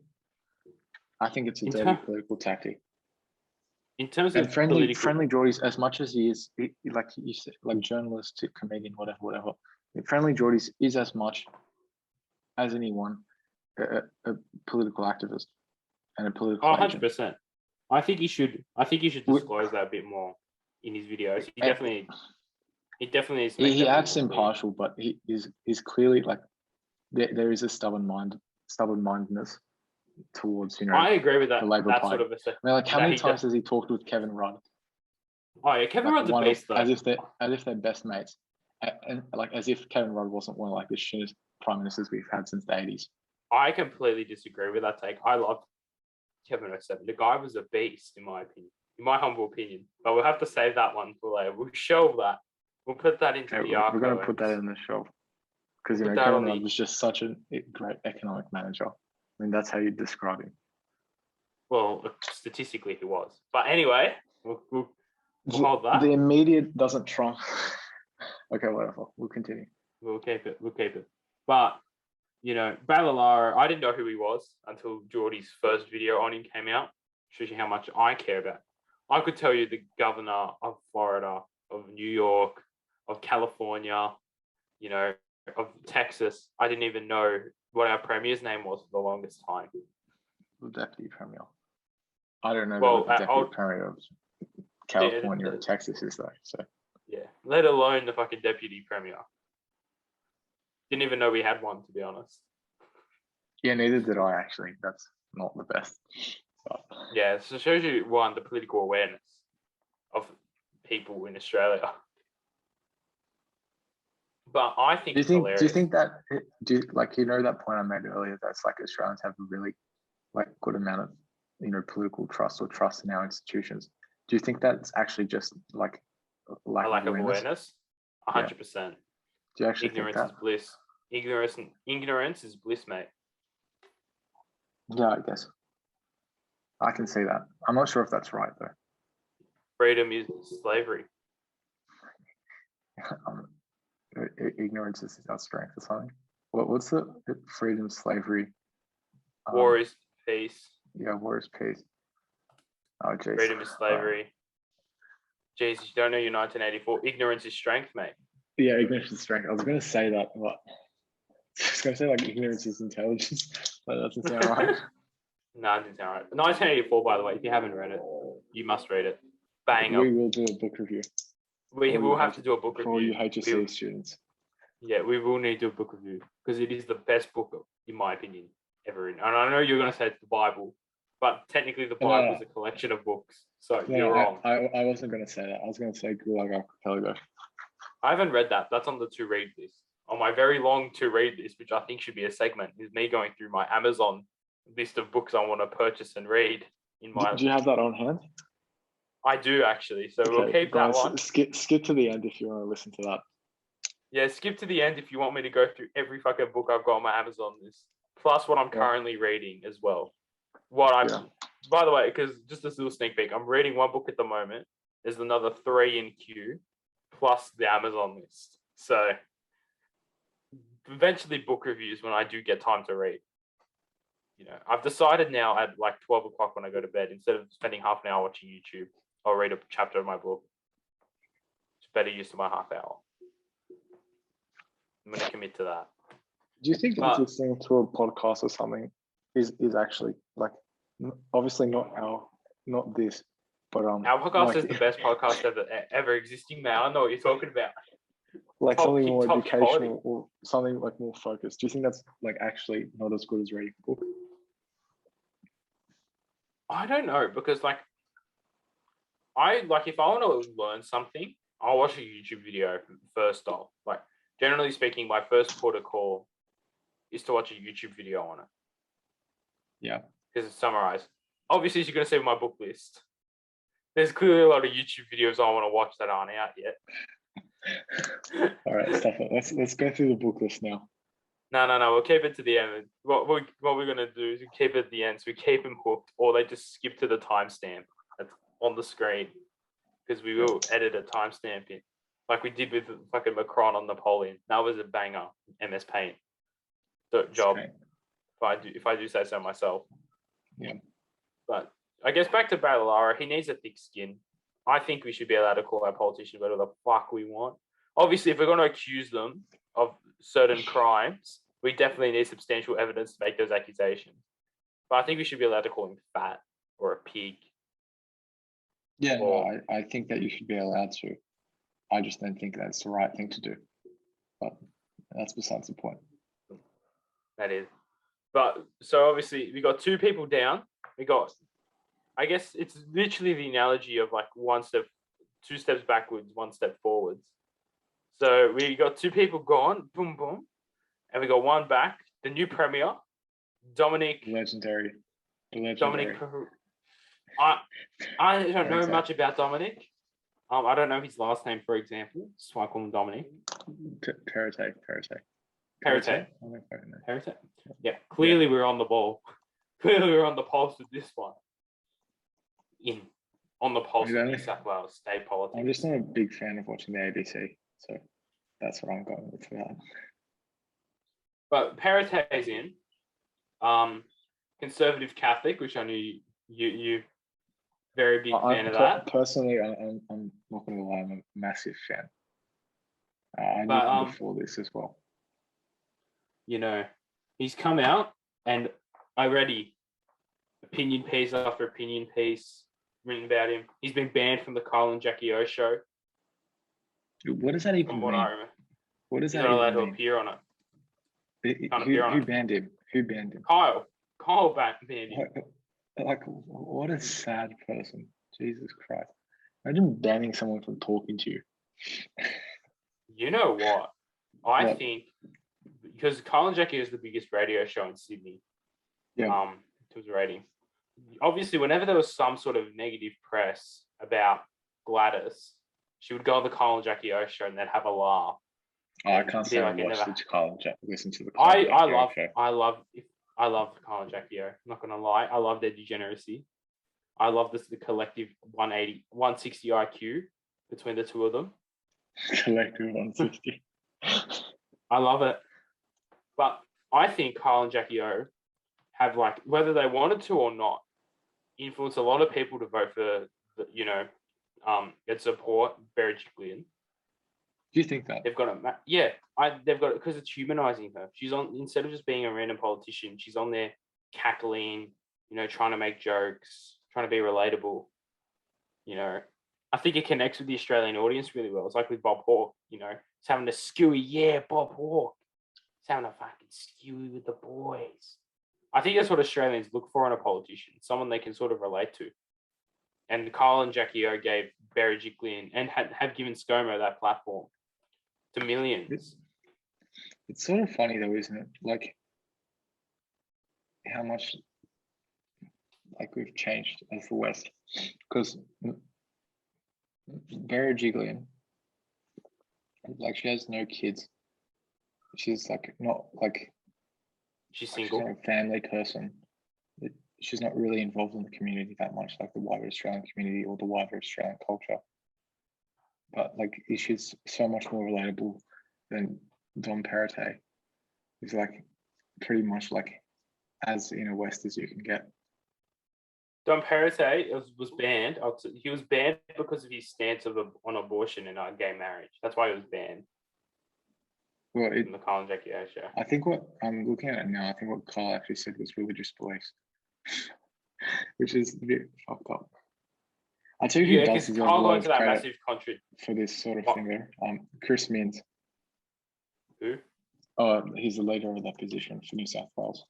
S2: I think it's a dirty political tactic.
S1: in terms
S2: And
S1: of
S2: friendly
S1: political,
S2: Geordies, as much as he is, like you said, like journalist, comedian, whatever. Friendly Geordies is as much as anyone a political activist and a political agent.
S1: 100%. I think you should disclose that a bit more in his videos. He definitely is.
S2: He acts impartial, but he's clearly like there is a stubborn-mindedness towards
S1: I agree with that.
S2: the Labour
S1: That
S2: Party.
S1: sort of a.
S2: I mean, like how many times has he talked with Kevin Rudd?
S1: Oh yeah, Kevin Rudd's a beast though.
S2: As if they're best mates, and like as if Kevin Rudd wasn't one of like the shittest prime ministers we've had since the 80s.
S1: I completely disagree with that take. I loved Kevin 07. The guy was a beast, in my opinion, in my humble opinion. But we'll have to save that one for later. We'll shelve that. We'll put that into the archive.
S2: We're going to put that in the shelf because Kevin Rudd was just such a great economic manager. I mean, that's how you describe him.
S1: Well, statistically, he was. But anyway, we'll hold that.
S2: The immediate doesn't trump. Okay, whatever. We'll continue.
S1: We'll keep it. But, Balalaro, I didn't know who he was until Geordie's first video on him came out. Shows you how much I care about. I could tell you the governor of Florida, of New York, of California, of Texas. I didn't even know what our premier's name was for the longest time.
S2: The deputy premier. I don't know what the deputy premier of California or Texas is though. So
S1: yeah, let alone the fucking deputy premier. Didn't even know we had one, to be honest.
S2: Yeah, neither did I actually. That's not the best. But...
S1: yeah, so it shows you the political awareness of people in Australia. But I think
S2: do you think that that point I made earlier that's like Australians have a really good amount of political trust or trust in our institutions. Do you think that's actually just like a lack of awareness?
S1: 100%.
S2: Do you actually
S1: ignorance
S2: think that?
S1: Is bliss. Ignorance is bliss, mate.
S2: Yeah, I guess. I can see that. I'm not sure if that's right though.
S1: Freedom is slavery.
S2: Ignorance is our strength or something. What's the freedom, slavery?
S1: War is peace.
S2: Yeah, war is peace. Oh, jeez.
S1: Freedom is slavery. Jeez, you don't know your 1984. Ignorance is strength, mate.
S2: Yeah, ignorance is strength. I was going to say that, but I was going to say ignorance is intelligence, but that doesn't sound right.
S1: No, it doesn't sound right. 1984, by the way, if you haven't read it, you must read it. Bang up.
S2: We will do a book review.
S1: We will have to do a book review.
S2: For all you HSC students.
S1: Yeah, we will need to do a book review because it is the best book, in my opinion, ever written. And I know you're going to say it's the Bible, but technically the Bible is a collection of books. So you're wrong.
S2: I wasn't going to say that. I was going to say Gulag Archipelago.
S1: I haven't read that. That's on the to-read list. On my very long to-read list, which I think should be a segment, is me going through my Amazon list of books I want to purchase and read. Do
S2: you have that on hand?
S1: I do, actually. So we'll keep that one.
S2: Skip to the end if you want to listen to that.
S1: Yeah, skip to the end if you want me to go through every fucking book I've got on my Amazon list, plus what I'm currently reading as well. By the way, because just a little sneak peek, I'm reading one book at the moment. There's another 3 in queue, plus the Amazon list. So eventually book reviews when I do get time to read. I've decided now at 12 o'clock when I go to bed, instead of spending half an hour watching YouTube, I'll read a chapter of my book. It's better use of my half hour. I'm going to commit to that.
S2: Do you think listening to a podcast or something is actually obviously not this, but
S1: our podcast is the best podcast ever existing, man. I know what you're talking about.
S2: Something more educational or something more focused. Do you think that's actually not as good as reading a book?
S1: I don't know, because if I want to learn something, I'll watch a YouTube video first off. Generally speaking, my first protocol is to watch a YouTube video on it.
S2: Yeah.
S1: Because it's summarized. Obviously, as you're going to see my book list, there's clearly a lot of YouTube videos I want to watch that aren't out yet.
S2: All right, stop it. Let's go through the book list now.
S1: No. We'll keep it to the end. What we're going to do is we keep it at the end, so we keep them hooked, or they just skip to the timestamp that's on the screen, because we will edit a timestamp in, like we did with fucking Macron on Napoleon. That was a banger. MS Paint job. If I do say so myself.
S2: Yeah.
S1: But I guess back to Badalara, he needs a thick skin. I think we should be allowed to call our politicians whatever the fuck we want. Obviously, if we're going to accuse them of certain crimes, we definitely need substantial evidence to make those accusations. But I think we should be allowed to call him fat or a pig.
S2: Yeah, no, I think that you should be allowed to. I just don't think that's the right thing to do. But that's besides the point.
S1: That is. But so obviously we got two people down. We got, I guess it's literally the analogy of like two steps backwards, one step forwards. So we got two people gone, boom, boom, and we got one back, the new premier, Dominic.
S2: Legendary.
S1: Dominic. I don't know much about Dominic. I don't know his last name, for example. So I call him Dominic.
S2: Perrottet.
S1: Yeah, clearly we're on the ball. Clearly we're on the pulse with this one. On the pulse of New South Wales state politics.
S2: I'm just not a big fan of watching the ABC, so that's what I'm going with for that.
S1: But Perrottet's in. Conservative Catholic, which I knew you very big fan of that.
S2: Personally, I'm not going to lie, I'm a massive fan. I knew him before this as well.
S1: You know, he's come out and already opinion piece after opinion piece written about him. He's been banned from the Kyle and Jackie O show.
S2: What does that even mean? What does that even mean? He's not allowed to appear on it. Who banned him? Who banned him?
S1: Kyle banned him.
S2: Like, what a sad person. Jesus Christ. Imagine banning someone from talking to you.
S1: You know what? I think because Kyle and Jackie is the biggest radio show in Sydney.
S2: Yeah.
S1: In terms of rating. Obviously, whenever there was some sort of negative press about Gladys, she would go on the Kyle and Jackie O show and they'd have a laugh.
S2: Oh, I can't say I watched the Kyle and Jackie. Listen to the Kyle and Jackie O show.
S1: I love Kyle and Jackie O. I'm not gonna lie. I love their degeneracy. I love the collective 160 IQ between the two of them.
S2: Collective 160.
S1: I love it. But I think Kyle and Jackie O have, like, whether they wanted to or not, influenced a lot of people to vote for, and support Barry Giglin.
S2: Do you think that?
S1: They've got it. They've got it because it's humanizing her. She's on, instead of just being a random politician, she's on there cackling, trying to make jokes, trying to be relatable. I think it connects with the Australian audience really well. It's like with Bob Hawke, he's having a skewy. Yeah, Bob Hawke. He's having a fucking skewy with the boys. I think that's what Australians look for in a politician, someone they can sort of relate to. And Kyle and Jackie O gave Barry Giglin and have given ScoMo that platform to millions.
S2: It's sort of funny though, isn't it? Like how much we've changed as the West. Because Barry Giglin, she has no kids. She's
S1: she's single.
S2: She's not a family person. She's not really involved in the community that much, like the wider Australian community or the wider Australian culture. But she's so much more relatable than Dom Perrottet. He's pretty much as in a West as you can get.
S1: Dom Perrottet was banned. He was banned because of his stance on abortion and gay marriage. That's why he was banned.
S2: Well,
S1: in the Kyle and Jackie O show.
S2: I think what I'm looking at it now, I think what Kyle actually said was religious beliefs, which is a bit fucked up. I tell you who does deserve a lot of credit for this sort of thing there. Chris Minns.
S1: Who?
S2: Oh, he's the leader of that position for New South Wales.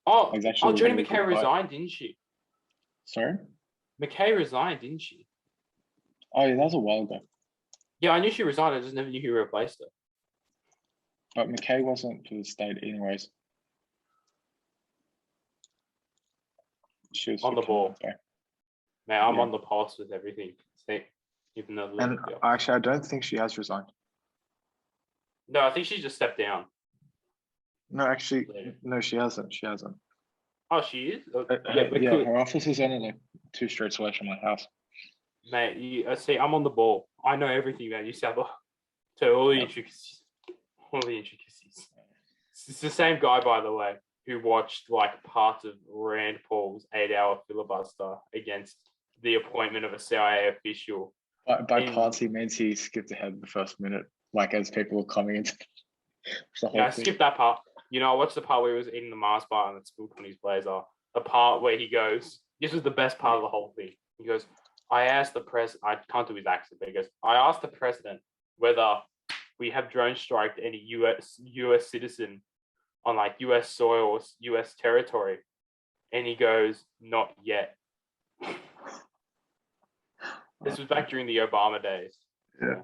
S1: Jodie McKay resigned, didn't she?
S2: Sorry?
S1: McKay resigned, didn't she?
S2: Oh, yeah, that was a while ago.
S1: Yeah, I knew she resigned. I just never knew who replaced her.
S2: But McKay wasn't for the state anyways. She was
S1: on the ball. Man, I'm on the pulse with everything. Even though
S2: actually, I don't think she has resigned.
S1: No, I think she just stepped down.
S2: No, actually, no, she hasn't. She hasn't.
S1: Oh, she is?
S2: Her office is only 2 streets away from my house.
S1: Mate, see, I'm on the ball. I know everything about New South Wales. So all the intricacies. It's the same guy, by the way. who watched like parts of Rand Paul's 8-hour filibuster against the appointment of a CIA official.
S2: By parts, he means he skipped ahead the first minute, like as people were coming into the whole
S1: Yeah, I
S2: thing.
S1: skipped that part. You know, I watched the part where he was eating the Mars bar and it spilled on his blazer. The part where he goes, this was the best part of the whole thing. He goes, I asked the president, I can't do his accent, but he goes, I asked the president whether we have drone striked any US citizen on like US soil or US territory. And he goes, not yet. This was back during the Obama days.
S2: Yeah.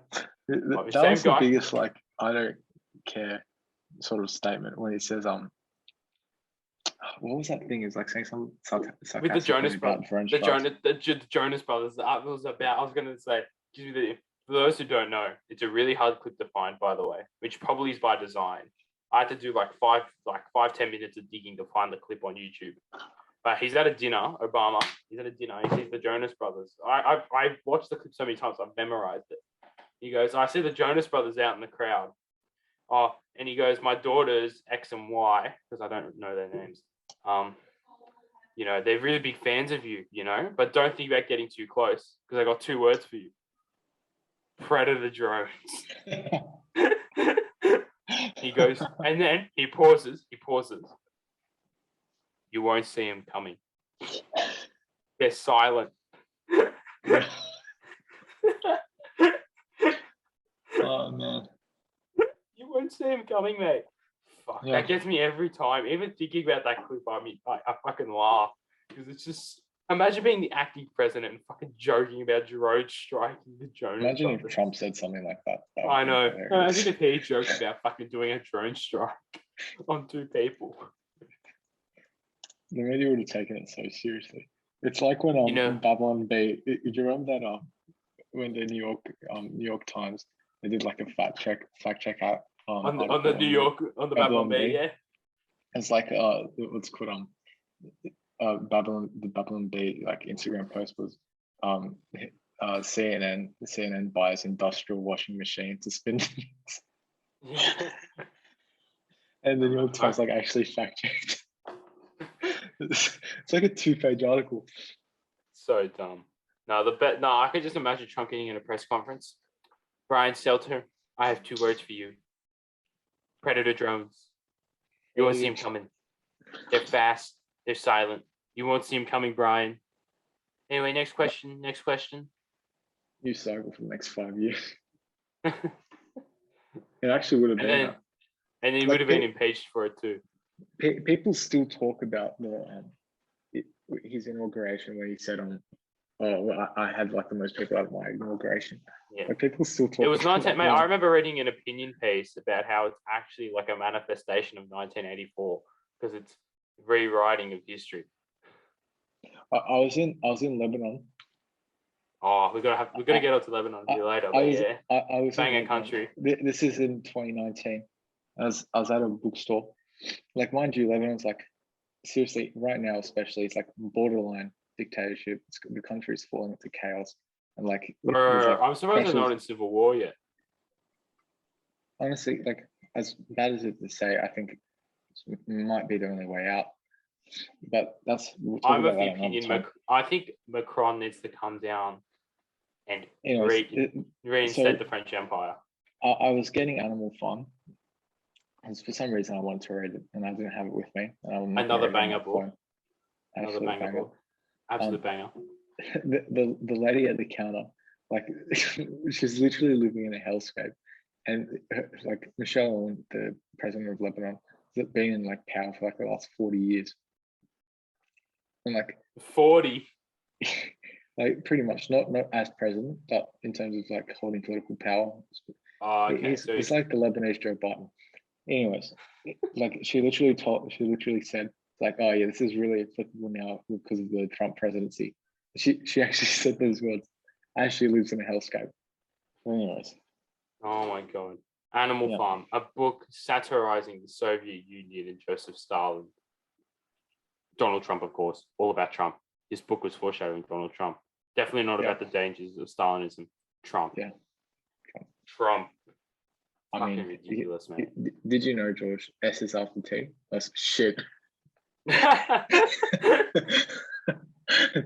S2: That
S1: Same
S2: was the
S1: guy.
S2: biggest, like, I don't care sort of statement when he says, what was that thing? It's like saying something sarcastic
S1: With the Jonas
S2: about
S1: Brothers.
S2: drone
S1: The Jonas Brothers. It was about, I was going to say, for those who don't know, it's a really hard clip to find, by the way, which probably is by design. I had to do like 5-10 minutes of digging to find the clip on YouTube. But he's at a dinner, Obama. He's at a dinner. He sees the Jonas Brothers. I watched the clip so many times, I've memorized it. He goes, I see the Jonas Brothers out in the crowd. Oh, and he goes, my daughters X and Y, because I don't know their names. You know, they're really big fans of you, you know, but don't think about getting too close because I got 2 words for you. Predator drones. He goes, and then he pauses. You won't see him coming. They're silent.
S2: Oh man.
S1: You won't see him coming, mate. Fuck, yeah. That gets me every time. Even thinking about that clip, I fucking laugh. Because it's just, imagine being the acting president and fucking joking about drone striking the Jonas
S2: Imagine
S1: Brothers.
S2: if Trump said something like that.
S1: I know. Imagine if he joked about fucking doing a drone strike on 2 people.
S2: The media would have taken it so seriously. It's like when Babylon Bay. Do you remember that when the New York Times, they did like a fact check out
S1: on the Babylon Bay, yeah.
S2: It's like what's called the Babylon Bay like Instagram post was CNN buys industrial washing machine to spin. And the New York Times like actually fact checked. It's like a 2-page article.
S1: So dumb. I could just imagine Trump getting in a press conference. Brian Stelter, I have 2 words for you. Predator drones. You won't see him coming. They're fast. They're silent. You won't see him coming, Brian. Anyway, next question.
S2: New cycle for the next 5 years. It actually would have been.
S1: And he would have been impeached for it too.
S2: People still talk about his inauguration where he said I had like the most people at my inauguration.
S1: Yeah.
S2: Like, people still talk.
S1: It was 19. Mate, I remember reading an opinion piece about how it's actually like a manifestation of 1984 because it's rewriting of history.
S2: I was in Lebanon.
S1: Oh, we're gonna get on to Lebanon a bit later. I was banging country.
S2: This is in 2019. I was at a bookstore. Like, mind you, Lebanon's like, seriously, right now especially, it's like borderline dictatorship. The country is falling into chaos, and like,
S1: I'm surprised they're not in civil war yet.
S2: Honestly, like, as bad as it is to say, I think it might be the only way out. But I'm of the opinion.
S1: I think Macron needs to come down and reinstate the French Empire.
S2: I was getting Animal Farm, and for some reason I wanted to read it, and I didn't have it with me.
S1: Another banger book. Another banger book. Absolute banger.
S2: The lady at the counter, like, she's literally living in a hellscape, and like Michelle, the president of Lebanon, has been in like power for like the last 40 years. And like
S1: 40,
S2: like pretty much not as president, but in terms of like holding political power.
S1: Oh, okay.
S2: He's like the Lebanese Joe Biden. Anyways, like she literally said, like, oh yeah, this is really applicable now because of the Trump presidency. She actually said those words as she lives in a hellscape. Anyways.
S1: Oh my God. Animal Farm, a book satirizing the Soviet Union and Joseph Stalin. Donald Trump, of course, all about Trump. This book was foreshadowing Donald Trump. Definitely not about the dangers of Stalinism. Trump.
S2: Yeah.
S1: Trump.
S2: I mean,
S1: ridiculous, man.
S2: Did you know, George, S is after T? That's shit.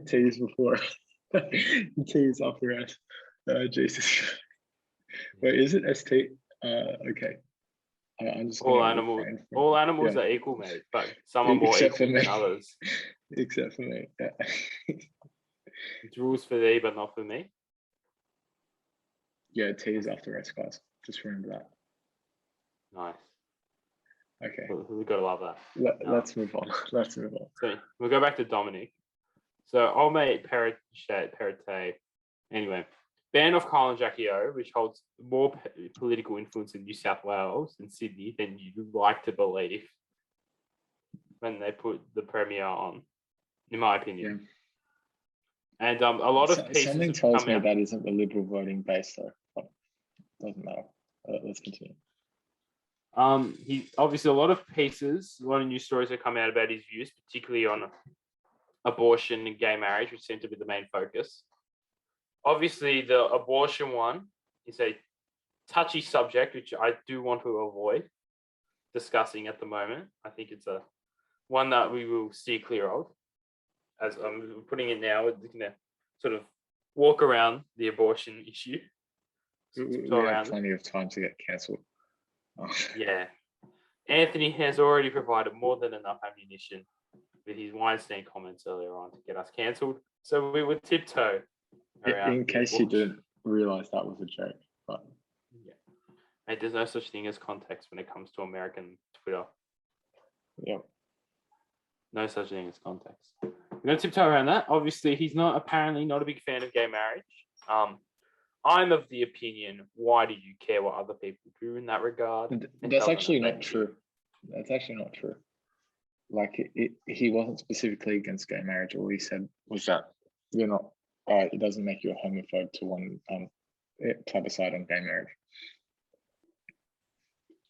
S2: T's before. T's after S. Jesus. Wait, is it ST? Okay. I'm just
S1: all
S2: gonna
S1: animals,
S2: refrain from-
S1: all animals
S2: yeah.
S1: are equal, mate, but some are more
S2: Except for
S1: equal than
S2: me.
S1: others.
S2: Except for me. Yeah.
S1: It's rules for thee, but not for me.
S2: Yeah, T is after S, guys. Just remember that.
S1: Nice.
S2: Okay.
S1: We've got to love that.
S2: Let's move on. Let's move on.
S1: So we'll go back to Dominic. So old mate Perrottet. Anyway, banned off Kyle and Jackie O, which holds more political influence in New South Wales and Sydney than you'd like to believe when they put the Premier on, in my opinion. Yeah. And a lot of pieces
S2: something
S1: have
S2: tells
S1: come
S2: me
S1: out.
S2: that isn't the Liberal voting base, though. But doesn't matter. Let's continue.
S1: He obviously a lot of news stories have come out about his views, particularly on abortion and gay marriage, which seem to be the main focus. Obviously, the abortion one is a touchy subject, which I do want to avoid discussing at the moment. I think it's a one that we will steer clear of. As I'm putting it now, we're going to sort of walk around the abortion issue.
S2: We have plenty of time to get cancelled.
S1: Yeah. Anthony has already provided more than enough ammunition with his Weinstein comments earlier on to get us cancelled. So we would tiptoe around.
S2: In case you didn't realise that was a joke. But
S1: yeah. Mate, there's no such thing as context when it comes to American Twitter.
S2: Yep.
S1: No such thing as context. We're going to tiptoe around that. Obviously, he's apparently not a big fan of gay marriage. I'm of the opinion, why do you care what other people do in that regard?
S2: That's actually not true. That's actually not true. Like, he wasn't specifically against gay marriage. All he said was that you're not, it doesn't make you a homophobe to want plebiscite on gay marriage.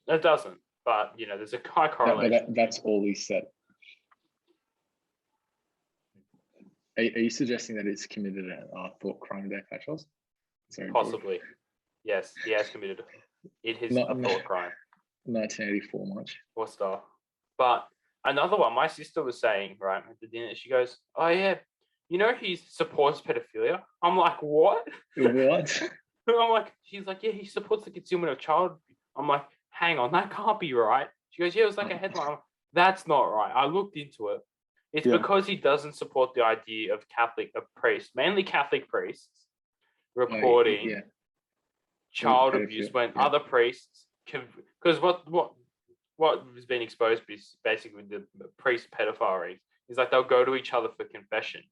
S1: It doesn't, but, there's a high correlation.
S2: That's all he said. Are you suggesting that it's committed a thought crime there, Charles?
S1: Possibly. Yes, he has committed it. It is a thought crime.
S2: 1984 much.
S1: Or star. But another one, my sister was saying, right, at the dinner, she goes, oh, yeah, he supports pedophilia. I'm like, what?
S2: What?
S1: I'm like, she's like, yeah, he supports the concealment of child. I'm like, hang on, that can't be right. She goes, yeah, it was like a headline. Like, that's not right. I looked into it. It's because he doesn't support the idea of priests, mainly Catholic priests, reporting child abuse when other priests because what has been exposed is basically the priest pedophiles is like they'll go to each other for confession,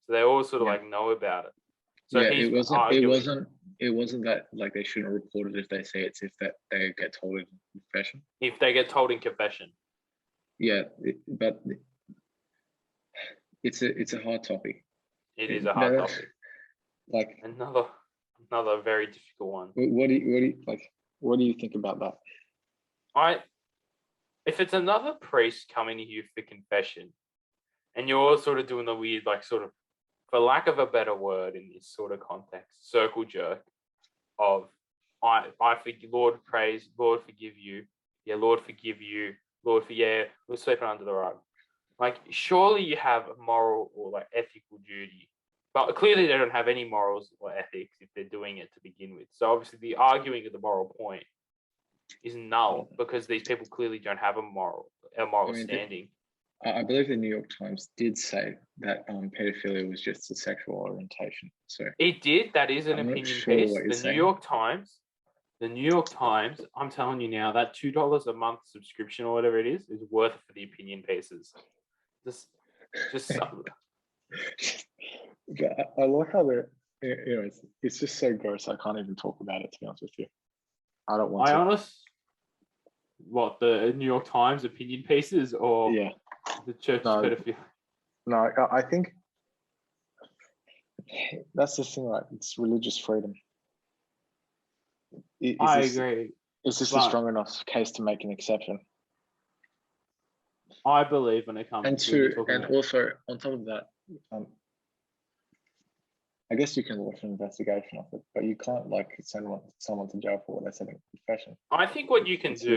S1: so they all sort of like know about it. So
S2: it wasn't that like they shouldn't report it if they say it's if that they get told in confession.
S1: If they get told in confession,
S2: but it's a hard topic.
S1: It is a hard topic.
S2: Like
S1: another very difficult one.
S2: What do you think about that?
S1: If it's another priest coming to you for confession, and you're sort of doing the weird, like sort of, for lack of a better word in this sort of context, circle jerk of Lord praise, Lord forgive you, Lord forgive you, Lord we're sweeping under the rug. Like, surely you have a moral or like ethical duty. But clearly they don't have any morals or ethics if they're doing it to begin with. So obviously the arguing of the moral point is null because these people clearly don't have a moral standing.
S2: I believe the New York Times did say that pedophilia was just a sexual orientation. So
S1: it did. That is an opinion piece. The New York Times, I'm telling you now, that $2 a month subscription or whatever it is worth it for the opinion pieces. Just
S2: I like how it's just so gross. I can't even talk about it, to be honest with you. I don't want to.
S1: What, the New York Times opinion pieces or the church pedophilia?
S2: No, I think that's the thing, right? It's religious freedom.
S1: I agree.
S2: Is this a strong enough case to make an exception?
S1: I believe when it comes
S2: also on top of that, I guess you can launch an investigation of it, but you can't like send someone to jail for what they said in confession.
S1: I think what you can do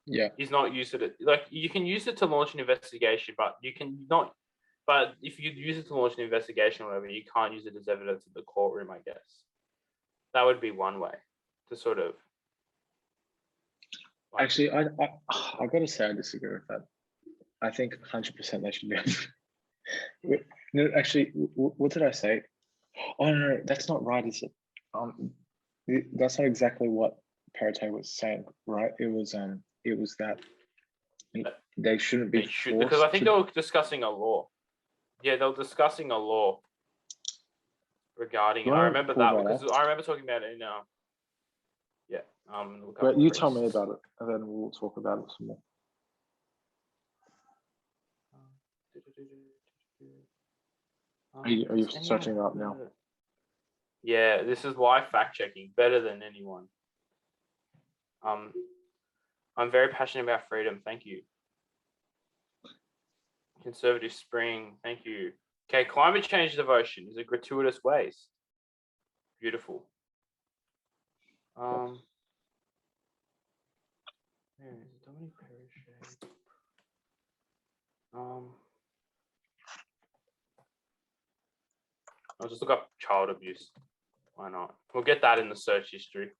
S2: Yeah.
S1: is not used to it. Like, you can use it to launch an investigation, but you can not. But if you use it to launch an investigation or whatever, you can't use it as evidence in the courtroom, I guess. That would be one way to sort of.
S2: Like, actually, I gotta say I disagree with that. I think 100% they should be. No, actually, what did I say? Oh no, that's not right, is it? That's not exactly what Parate was saying, right? It was that they shouldn't be forced
S1: because I think they were discussing a law. Yeah, they were discussing a law regarding it. I remember that because I remember talking about it in yeah.
S2: But you tell me about it, and then we'll talk about it some more. Are you searching it up now?
S1: Yeah, this is live fact checking, better than anyone. I'm very passionate about freedom. Thank you. Conservative Spring. Thank you. Okay, climate change devotion is a gratuitous waste. Beautiful. I'll just look up child abuse. Why not? We'll get that in the search history.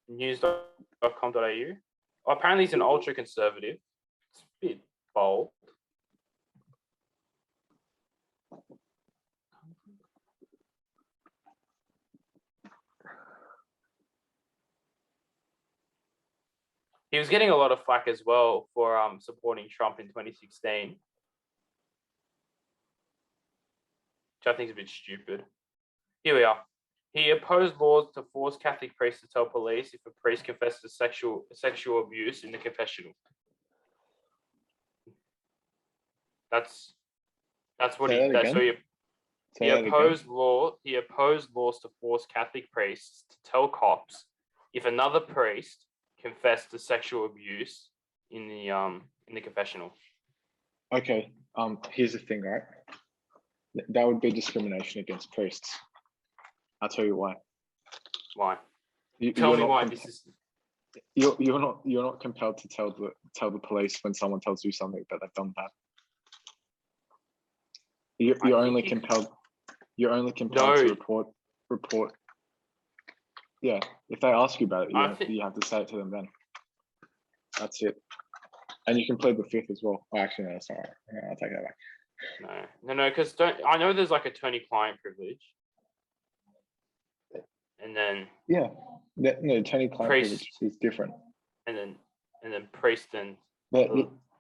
S1: News.com.au. Oh, apparently he's an ultra conservative. It's a bit bold. He was getting a lot of flack as well for supporting Trump in 2016, which I think is a bit stupid. Here we are. He opposed laws to force Catholic priests to tell police if a priest confesses sexual abuse in the confessional. That's what he. That's what he opposed law. He opposed laws to force Catholic priests to tell cops if another priest confessed to sexual abuse in the confessional.
S2: Okay. Here's the thing, right? That would be discrimination against priests. I'll tell you why.
S1: Why? Tell me why this is.
S2: You're not compelled to tell the police when someone tells you something that they've done bad. You're only compelled to report. Yeah, if they ask you about it, you have to say it to them then. That's it. And you can plead the fifth as well. Oh, actually, no, that's all right. No, I'll take that back.
S1: No, because I know there's like attorney-client privilege. And then
S2: attorney-client privilege is different.
S1: And then priest and.
S2: But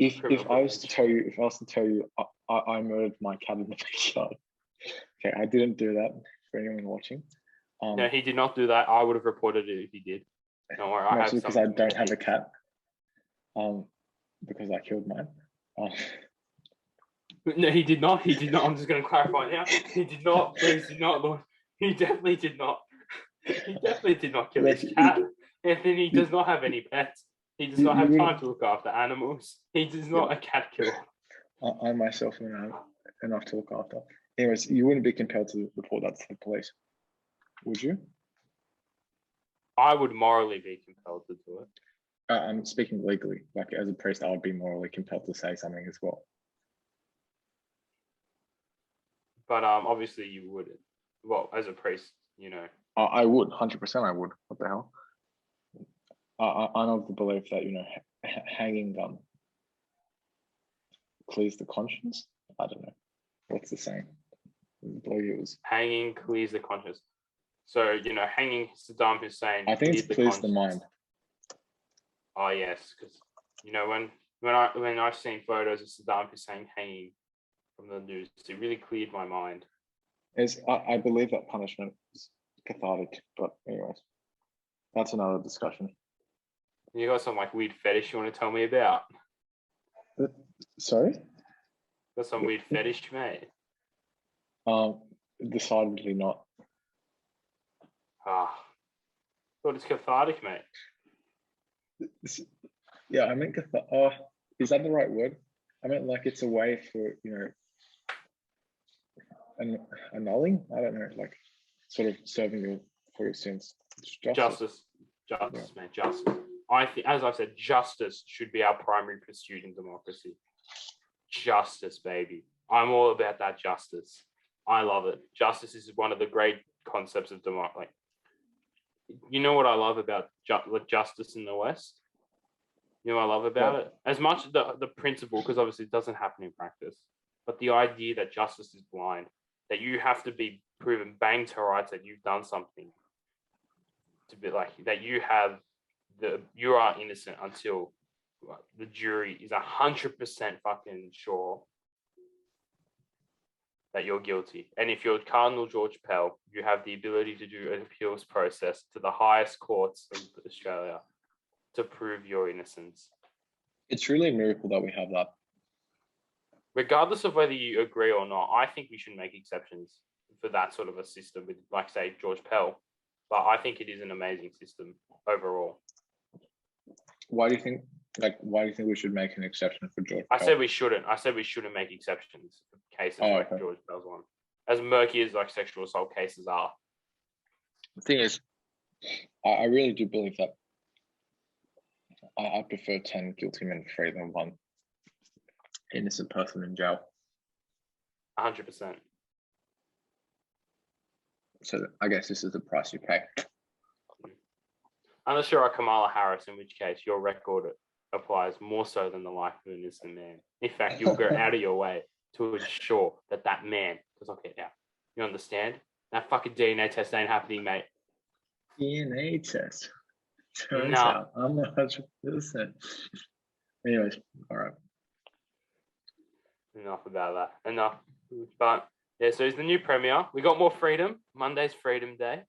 S2: if I was to tell you, I murdered my cat in the backyard. Okay, I didn't do that for anyone watching.
S1: No, he did not do that. I would have reported it if he did. Don't worry, I have
S2: because I don't have a cat. Because I killed mine.
S1: No, he did not. He did not. I'm just going to clarify now. He did not. Please do not, Lord. He definitely did not. He definitely did not kill his cat. Anthony does not have any pets. He does not have time to look after animals. He is not a cat killer.
S2: I myself am enough to look after. Anyways, you wouldn't be compelled to report that to the police, would you?
S1: I would morally be compelled to do it.
S2: I'm speaking legally. Like as a priest, I would be morally compelled to say something as well.
S1: But obviously you wouldn't. Well, as a priest, you know.
S2: I would, 100%. I would. What the hell? I'm of the belief that hanging clears the conscience. I don't know. What's the saying? I believe it was
S1: hanging clears the conscience. So hanging Saddam Hussein.
S2: I think it clears the mind.
S1: Oh yes, because when I've seen photos of Saddam Hussein hanging from the news, it really cleared my mind.
S2: I believe that punishment is cathartic, but anyways, that's another discussion.
S1: You got some weird fetish you want to tell me about?
S2: Sorry?
S1: Got some weird fetish, mate?
S2: Decidedly not.
S1: Thought it's cathartic, mate.
S2: Yeah, I meant cathartic. Is that the right word? I meant it's a way for annulling. I don't know, sort of serving for your sins.
S1: Justice, man, justice. I think, as I've said, justice should be our primary pursuit in democracy. Justice, baby. I'm all about that justice. I love it. Justice is one of the great concepts of democracy. Like, you know what I love about justice in the West? You know what I love about it? As much as the principle, because obviously it doesn't happen in practice, but the idea that justice is blind, that you have to be proven bang to rights that you've done something, to be like that you are innocent until the jury is 100% fucking sure that you're guilty. And if you're Cardinal George Pell, you have the ability to do an appeals process to the highest courts of Australia to prove your innocence.
S2: It's really a miracle that we have that.
S1: Regardless of whether you agree or not, I think we should make exceptions for that sort of a system with, like, say, George Pell. But I think it is an amazing system overall.
S2: Why do you think we should make an exception for George Pell?
S1: I said we shouldn't. I said we shouldn't make exceptions for cases like George Pell's one. As murky as like sexual assault cases are.
S2: The thing is, I really do believe that I prefer 10 guilty men free than one innocent person in jail.
S1: 100%.
S2: So I guess this is the price you pay.
S1: Unless you're a Kamala Harris, in which case your record applies more so than the life of an innocent man. In fact, you'll go out of your way to ensure that man does not get out. You understand? That fucking DNA test ain't happening, mate.
S2: DNA test? Turns out I'm 100%. Anyways, all right.
S1: Enough about that. Enough. But yeah, so it's the new premiere. We got more freedom. Monday's Freedom Day.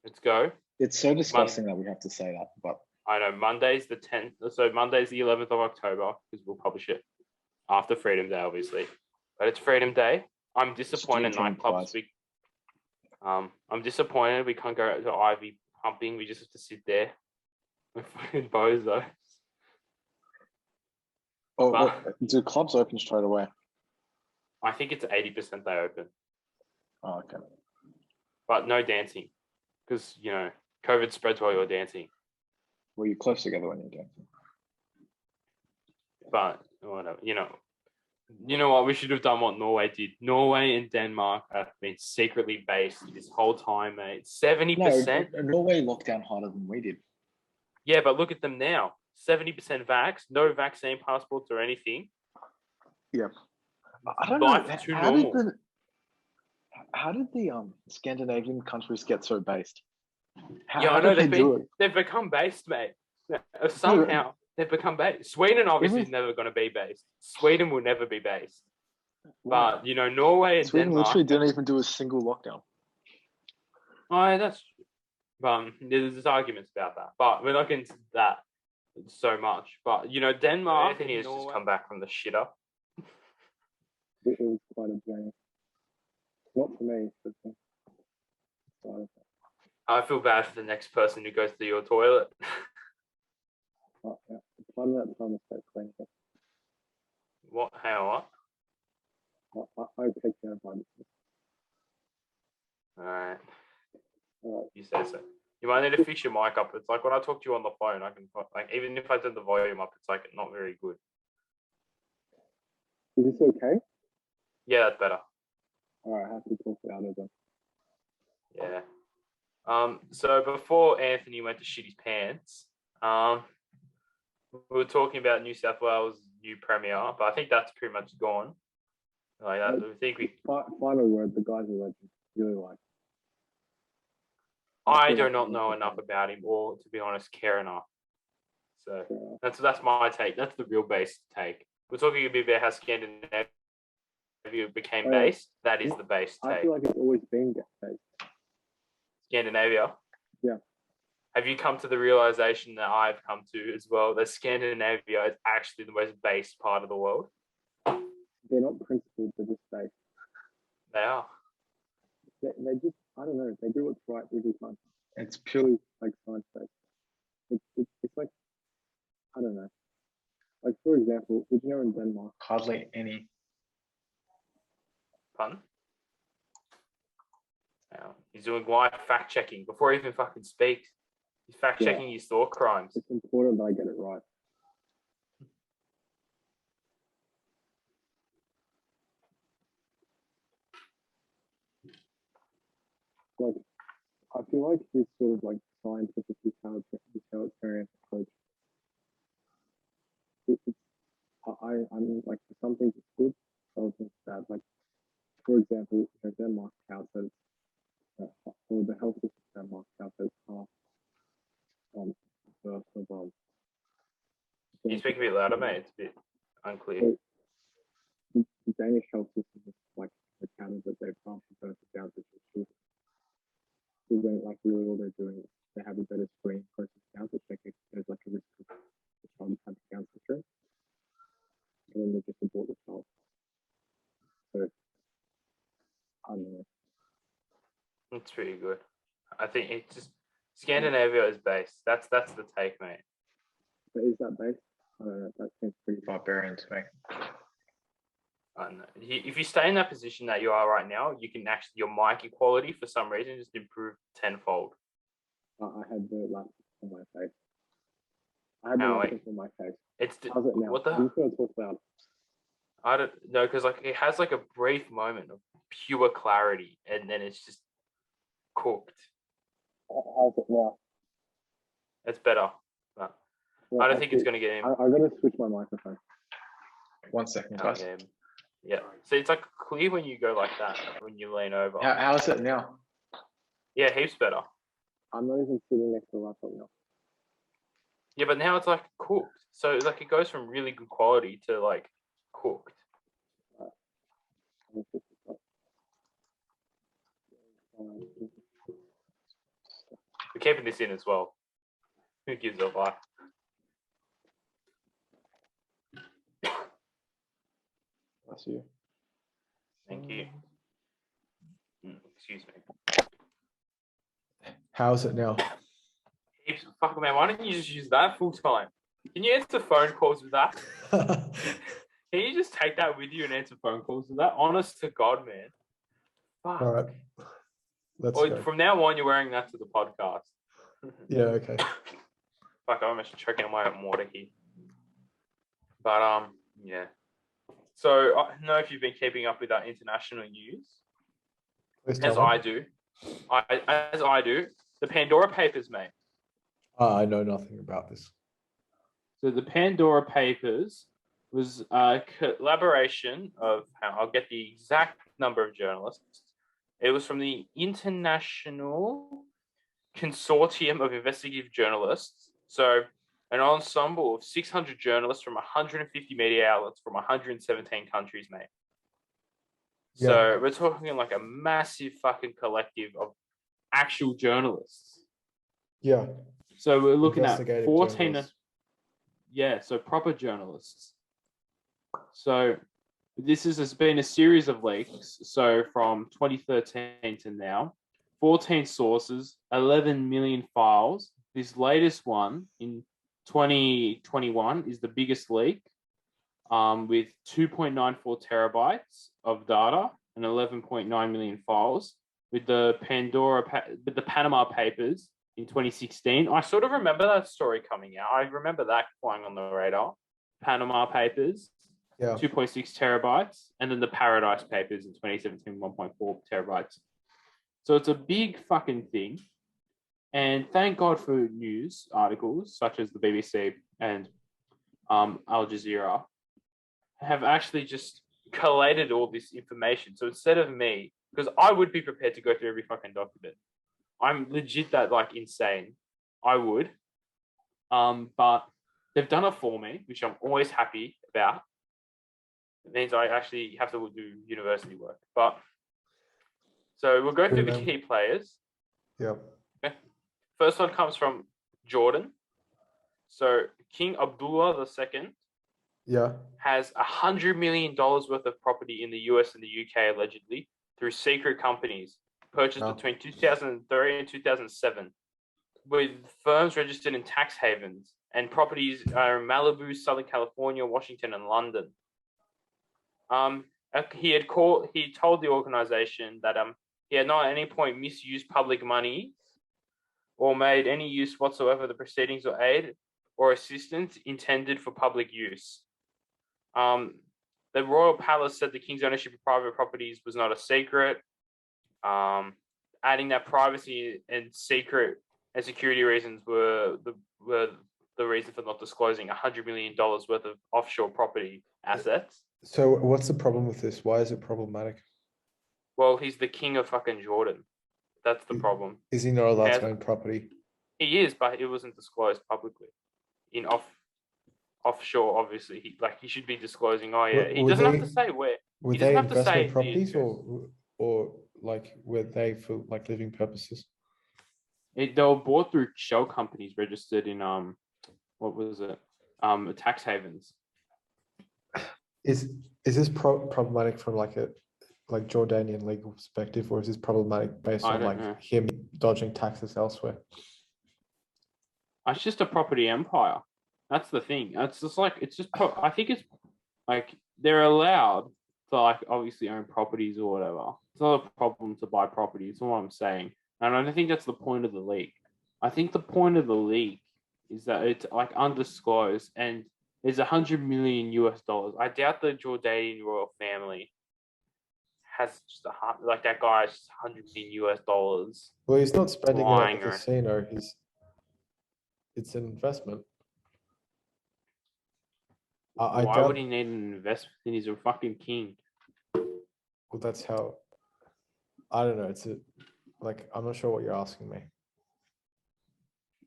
S1: Let's go.
S2: It's so disgusting that we have to say that, but
S1: I know Monday's the 10th. So Monday's the 11th of October because we'll publish it after Freedom Day, obviously. But it's Freedom Day. I'm disappointed nightclubs. I'm disappointed we can't go to Ivy pumping. We just have to sit there. We're fucking bozos.
S2: Do clubs open straight away?
S1: I think it's 80% they open.
S2: Oh, okay.
S1: But no dancing. Because, you know, COVID spreads while you're dancing.
S2: Well, you're close together when you're dancing.
S1: But, whatever, you know what? We should have done what Norway did. Norway and Denmark have been secretly based this whole time, mate. 70%.
S2: No, Norway locked down harder than we did.
S1: Yeah, but look at them now. 70% vax, no vaccine passports or anything.
S2: Yeah. I don't know. How did the Scandinavian countries get so based?
S1: I know they've become based, mate. Somehow they've become based. Sweden obviously is never going to be based. Sweden will never be based. Wow. But, you know, Norway and
S2: Sweden
S1: Denmark
S2: literally didn't even do a single lockdown.
S1: Oh, that's there's arguments about that. But we're not getting into that so much. But, you know, Denmark, Anthony has just come back from the shitter.
S2: It was quite a journey. Not for me, but
S1: I feel bad for the next person who goes to your toilet.
S2: Oh, yeah. Part of that time is so clean.
S1: What? How?
S2: What? I take care of it.
S1: Alright. You say so. You might need to fix your mic up. It's like when I talk to you on the phone, I can, like, even if I turn the volume up, it's like not very good.
S2: Is this okay?
S1: Yeah, that's better.
S2: Alright, I have to talk louder then.
S1: Yeah. So before Anthony went to shit his pants, we were talking about New South Wales' new premier, but I think that's pretty much gone. Like that, I think we.
S2: Final word: the guy's a legend. Really like.
S1: I do not know enough about him, or to be honest, care enough. So that's my take. That's the real base take. We're talking a bit about how Scandinavia became based. That is the base take.
S2: I feel like it's always been based.
S1: Scandinavia.
S2: Yeah.
S1: Have you come to the realization that I've come to as well, that Scandinavia is actually the most based part of the world?
S2: They're not principled, they're just based.
S1: They are.
S2: They just, I don't know, they do what's right every time. It's purely like science-based. It's like, I don't know. Like, for example, did you know in Denmark, hardly any...
S1: Pardon? He's doing live fact checking before he even fucking speaks. He's fact checking his thought crimes.
S3: It's important that I get it right. Like, I feel like this sort of like scientific utilitarian approach. I'm like, for some things it's good, some things bad. Like, for example, Denmark counts as, or the health system in Denmark counts as half birth of
S1: Can you speak a bit louder, mate? It's a bit unclear.
S3: So, the Danish health system is like accounted that they've half the birth of down to children. So when like really all they're doing is they have a better screening process now to check if there's like a risk of the child having cancer, and then they just abort the child. So I don't know.
S1: It's pretty good. I think it's just Scandinavia is based. That's the take, mate.
S3: But is that based? I don't know. That seems pretty
S2: Barbarian to me.
S1: I don't know. If you stay in that position that you are right now, you can actually, your mic quality for some reason just improve tenfold.
S3: I had the laptop on my face. I had the laptop on my face. How's it now?
S1: What the?
S3: I'm just gonna talk loud.
S1: I don't know, because like it has like a brief moment of pure clarity, and then it's just cooked.
S3: How's it now?
S1: It's better. But I don't think it's going to get in.
S3: I'm gonna switch my microphone.
S2: 1 second, guys.
S1: Yeah. So it's like clear when you go like that, when you lean over.
S2: How is it now?
S1: Yeah, heaps better.
S3: I'm not even sitting next to the laptop now.
S1: Yeah, but now it's like cooked. So like it goes from really good quality to like cooked. We're keeping this in as well. Who gives a fuck?
S2: Bless you.
S1: Thank you. Excuse me.
S2: How's it now?
S1: Heaps. Fuck, man, why don't you just use that full time? Can you answer phone calls with that? Can you just take that with you and answer phone calls with that? Honest to God, man. Fuck.
S4: All right. Let's go.
S1: From now on, you're wearing that to the podcast.
S4: Yeah, okay.
S1: Fuck, I'm actually choking on my own water here. But, yeah. So, I don't know if you've been keeping up with that international news. As I do. As I do. The Pandora Papers, mate.
S4: I know nothing about this.
S1: So the Pandora Papers was a collaboration of, I'll get the exact number of journalists. It was from the International Consortium of Investigative Journalists. So an ensemble of 600 journalists from 150 media outlets from 117 countries, mate. Yeah. So we're talking like a massive fucking collective of actual journalists.
S4: Yeah.
S1: So we're looking at 14. Yeah, so proper journalists. So this has been a series of leaks. So from 2013 to now, 14 sources, 11 million files. This latest one in 2021 is the biggest leak, with 2.94 terabytes of data and 11.9 million files. With the Panama Papers in 2016, I sort of remember that story coming out. I remember that flying on the radar. Panama Papers, 2.6 terabytes, and then the Paradise Papers in 2017, 1.4 terabytes. So it's a big fucking thing. And thank God for news articles such as the BBC and Al Jazeera have actually just collated all this information. So instead of me, because I would be prepared to go through every fucking document. I'm legit that like insane. I would. But they've done it for me, which I'm always happy about. It means I actually have to do university work. But so we'll go through the key players.
S4: Yeah.
S1: Okay. First one comes from Jordan. So King Abdullah II has $100 million worth of property in the US and the UK allegedly through secret companies purchased between 2003 and 2007 with firms registered in tax havens, and properties are in Malibu, Southern California, Washington, and London. He told the organization that he had not at any point misused public money or made any use whatsoever of the proceedings or aid or assistance intended for public use. The royal palace said the king's ownership of private properties was not a secret, adding that privacy and secret and security reasons were the reason for not disclosing $100 million worth of offshore property assets.
S4: So what's the problem with this? Why is it problematic?
S1: Well, he's the king of fucking Jordan. That's the problem.
S4: Is he not allowed to own property?
S1: He is, but it wasn't disclosed publicly. In offshore, obviously, he should be disclosing. Oh yeah, he doesn't have to say where.
S4: Were they investment properties or like were they for like living purposes?
S1: They were bought through shell companies registered in what was it? Tax havens.
S4: Is this problematic from like a Jordanian legal perspective, or is this problematic based on like him dodging taxes elsewhere?
S1: It's just a property empire. That's the thing. It's just like I think it's like they're allowed to like obviously own properties or whatever. It's not a problem to buy property. It's all I'm saying. And I don't think that's the point of the league. I think the point of the league is that it's like undisclosed and there's $100 million. I doubt the Jordanian royal family has just like that guy has $100 million.
S4: Well, he's not spending it at the casino. It's an investment.
S1: Why would he need an investment? He's a fucking king.
S4: Well, that's how. I don't know. I'm not sure what you're asking me.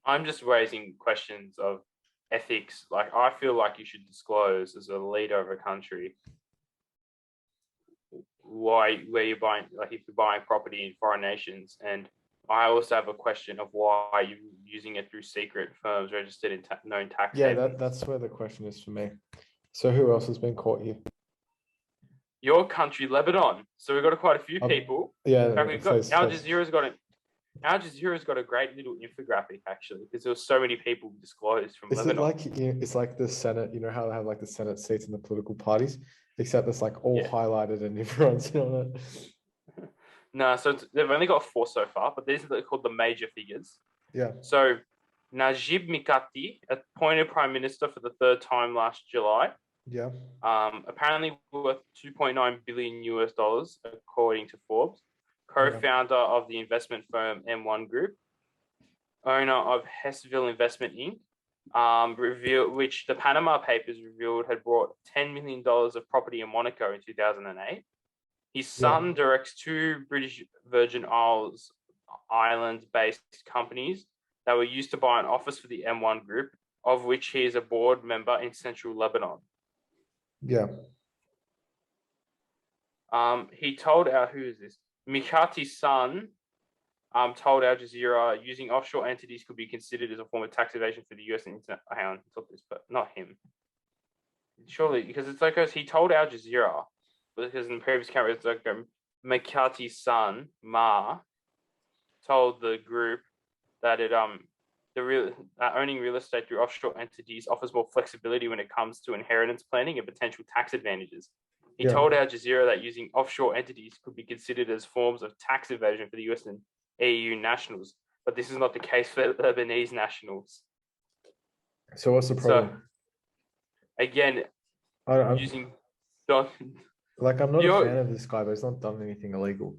S1: I'm just raising questions of ethics. Like, I feel like you should disclose as a leader of a country where you're buying, like if you're buying property in foreign nations. And I also have a question of why you're using it through secret firms registered in known tax havens.
S4: That's where the question is for me. So who else has been caught here?
S1: Your country, Lebanon. So we've got quite a few people.
S4: Yeah.
S1: Al Jazeera's got a great little infographic actually, because there were so many people disclosed from Lebanon.
S4: It's like the Senate, you know how they have like the Senate seats in the political parties, except it's like all highlighted and everyone's in on it.
S1: No, so they've only got 4 so far, but these are called the major figures.
S4: Yeah.
S1: So Najib Mikati, appointed prime minister for the 3rd time last July.
S4: Yeah.
S1: Apparently worth $2.9 billion, according to Forbes. Co-founder of the investment firm M1 Group, owner of Hessville Investment Inc., which the Panama Papers revealed had brought $10 million of property in Monaco in 2008. His son directs 2 British Virgin Islands-based companies that were used to buy an office for the M1 Group, of which he is a board member in central Lebanon.
S4: Yeah.
S1: He told who is this? Mikati's son told Al Jazeera using offshore entities could be considered as a form of tax evasion for the US and hang on, but not him. Surely, because it's like he told Al Jazeera, because in the previous camera, it's like Mikati's son, Ma, told the group that owning real estate through offshore entities offers more flexibility when it comes to inheritance planning and potential tax advantages. He told Al Jazeera that using offshore entities could be considered as forms of tax evasion for the US and EU nationals, but this is not the case for Lebanese nationals.
S4: So what's the problem?
S1: So, again, I'm not
S4: a fan of this guy, but he's not done anything illegal.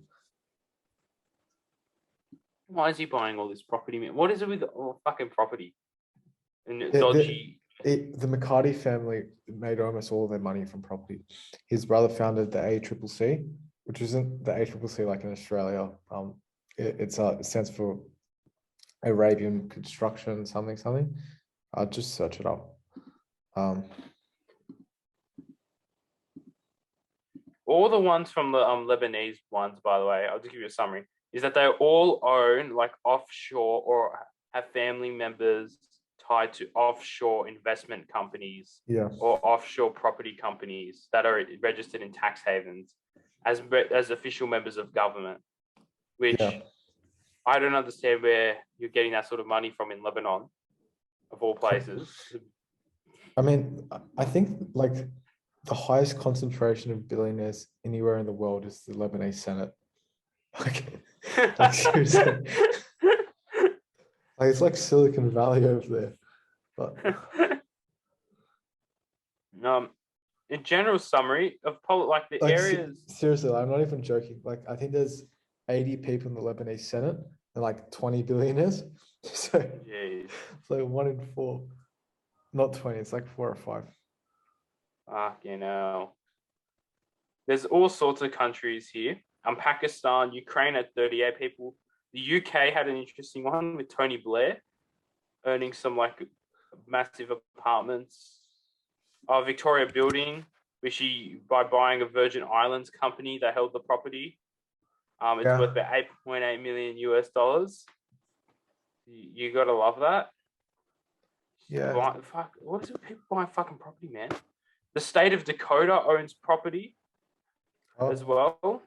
S1: Why is he buying all this property, man? What is it with all fucking property? And dodgy.
S4: The McCarty family made almost all of their money from property. His brother founded the ACCC, which isn't the ACCC like in Australia. It stands for Arabian Construction something. I'll just search it up.
S1: All the ones from the Lebanese ones, by the way, I'll just give you a summary, is that they all own like offshore or have family members tied to offshore investment companies or offshore property companies that are registered in tax havens as official members of government, which I don't understand where you're getting that sort of money from in Lebanon, of all places.
S4: I mean, I think like the highest concentration of billionaires anywhere in the world is the Lebanese Senate. Like seriously. Like, it's like Silicon Valley over there. But
S1: in general summary of like the areas.
S4: Seriously, I'm not even joking. Like, I think there's 80 people in the Lebanese Senate and like 20 billionaires. So
S1: Jeez.
S4: it's like 1 in 4. Not 20, it's like 4 or 5.
S1: You know. There's all sorts of countries here. Pakistan, Ukraine had 38 people. The UK had an interesting one with Tony Blair earning some like massive apartments. Victoria Building, which by buying a Virgin Islands company that held the property. It's worth about $8.8 million US. You gotta love that.
S4: Yeah.
S1: What is it? People buying fucking property, man. The state of Dakota owns property as well.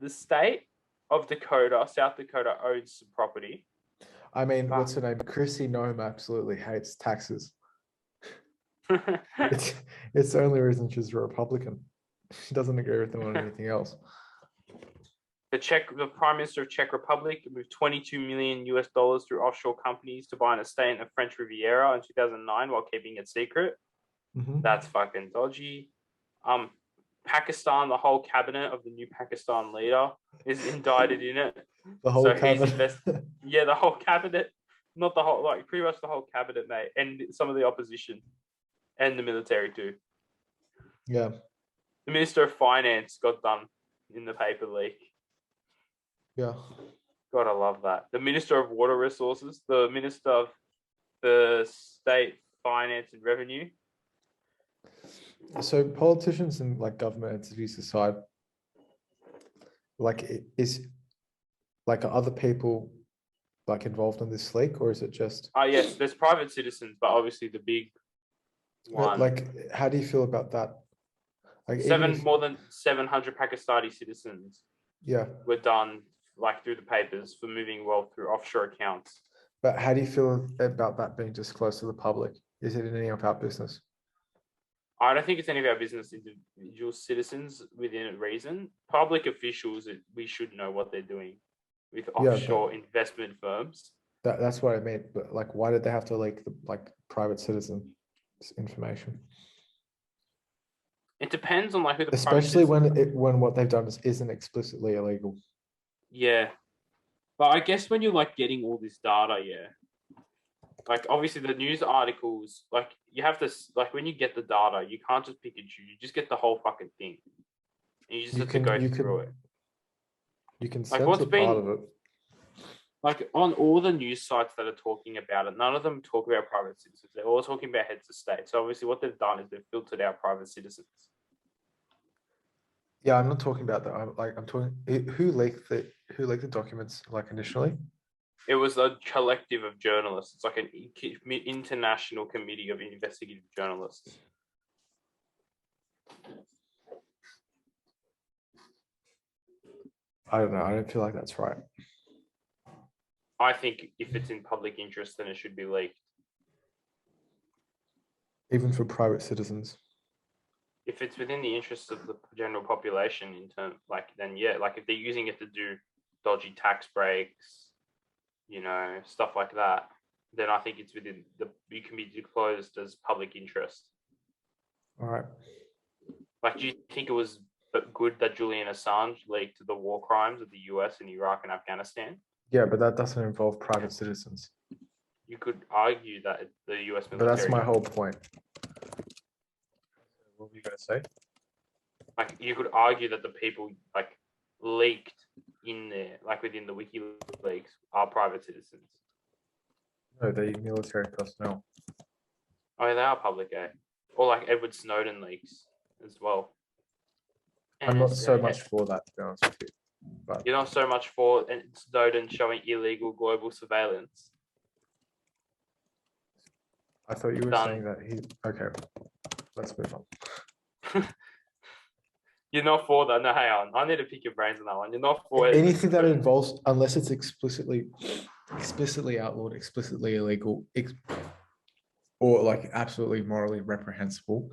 S1: The state of Dakota, South Dakota, owns some property.
S4: I mean, what's her name? Chrissy Nome absolutely hates taxes. It's the only reason she's a Republican. She doesn't agree with them on anything else.
S1: The Prime Minister of Czech Republic moved $22 million US through offshore companies to buy an estate in the French Riviera in 2009 while keeping it secret.
S4: Mm-hmm.
S1: That's fucking dodgy. Pakistan, the whole cabinet of the new Pakistan leader is indicted in it.
S4: The whole cabinet.
S1: The whole cabinet, not the whole, like pretty much the whole cabinet, mate, and some of the opposition and the military too.
S4: Yeah.
S1: The Minister of Finance got done in the paper leak.
S4: Yeah.
S1: Gotta love that. The Minister of Water Resources, the Minister of the State Finance and Revenue.
S4: So politicians and like government entities aside, like are other people like involved in this leak, or is it just?
S1: Yes, there's private citizens, but obviously the big one.
S4: Like, how do you feel about that? Like
S1: more than 700 Pakistani citizens.
S4: Yeah.
S1: Were done like through the papers for moving wealth through offshore accounts.
S4: But how do you feel about that being disclosed to the public? Is it in any of our business?
S1: I don't think it's any of our business. Individual citizens within reason. Public officials, we should know what they're doing with offshore investment firms.
S4: That's what I meant. But like, why did they have to leak the like private citizen information?
S1: It depends on like who the
S4: especially when what they've done isn't explicitly illegal.
S1: Yeah, but I guess when you're like getting all this data, like obviously the news articles, like you have to like when you get the data, you can't just pick and choose. You just get the whole fucking thing, and you just have to go through it.
S4: You can
S1: like
S4: censor part of it.
S1: Like on all the news sites that are talking about it, none of them talk about private citizens. They're all talking about heads of state. So obviously what they've done is they've filtered out private citizens.
S4: Yeah, I'm not talking about that. I'm talking who leaked the documents like initially.
S1: It was a collective of journalists. It's like an international committee of investigative journalists.
S4: I don't know. I don't feel like that's right.
S1: I think if it's in public interest, then it should be leaked.
S4: Even for private citizens.
S1: If it's within the interests of the general population, then if they're using it to do dodgy tax breaks, stuff like that, then I think it's you can be disclosed as public interest.
S4: All right.
S1: Like, do you think it was good that Julian Assange leaked the war crimes of the US in Iraq and Afghanistan?
S4: Yeah, but that doesn't involve private citizens.
S1: You could argue that the US military...
S4: But that's my whole point. What were you going to say?
S1: Like, you could argue that the people, leaked in there, within the WikiLeaks, are private citizens.
S4: No, they're military personnel.
S1: Oh, they are public, Or like Edward Snowden leaks as well.
S4: I'm not so much for that, to be honest with you. But
S1: you're not so much for Snowden showing illegal global surveillance.
S4: I thought you were saying that okay, let's move on.
S1: You're not for that. No, hang on. I need to pick your brains on that one. You're not for
S4: anything that involves, unless it's explicitly outlawed, explicitly illegal, or like absolutely morally reprehensible.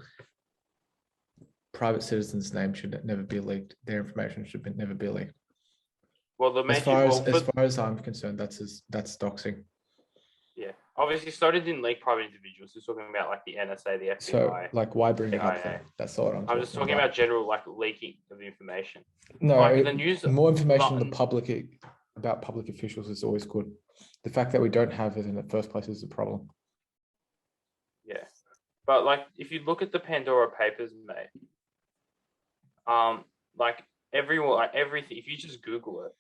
S4: private citizens' names should never be leaked. Their information should never be leaked.
S1: Well,
S4: As far as I'm concerned, that's doxing.
S1: Yeah, obviously, Snowden didn't leak private individuals. He's talking about like the NSA, the FBI.
S4: So, like, why bring it up
S1: CIA.
S4: then? That's all
S1: I'm just talking about general like leaking of information.
S4: No,
S1: like, the news,
S4: more information in the public about public officials is always good. The fact that we don't have it in the first place is a problem.
S1: Yeah, but like if you look at the Pandora Papers, mate, like everyone, like everything. If you just Google it,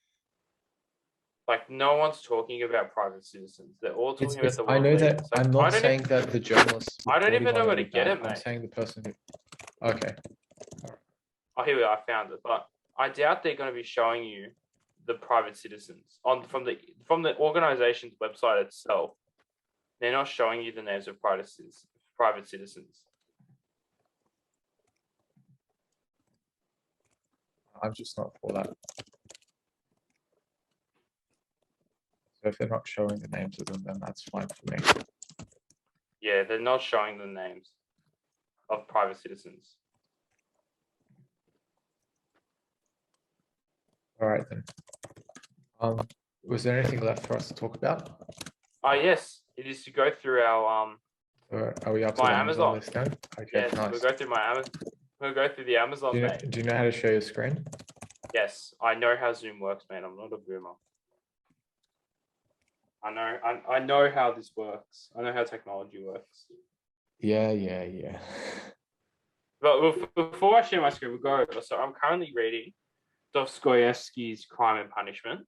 S1: like no one's talking about private citizens. They're all talking about the.
S4: I know that. Like, I'm not saying that the journalists.
S1: I don't even know where to get it, mate.
S4: I'm saying the person who. Okay.
S1: Oh, here we are. I found it, but I doubt they're going to be showing you the private citizens from the organization's website itself. They're not showing you the names of private citizens.
S4: I'm just not for that. So if they're not showing the names of them, then that's fine for me.
S1: Yeah, they're not showing the names of private citizens.
S4: All right then. Was there anything left for us to talk about?
S1: Yes, it is to go through our
S4: Are we up to
S1: my
S4: the
S1: Amazon
S4: list now? Okay,
S1: yes,
S4: nice.
S1: we'll go through my Amazon. We'll go through the Amazon.
S4: Do you know how to share your screen?
S1: Yes, I know how Zoom works, man. I'm not a boomer. I know how this works. I know how technology works.
S4: Yeah.
S1: But before I share my screen, we'll go over. So I'm currently reading Dostoevsky's Crime and Punishment.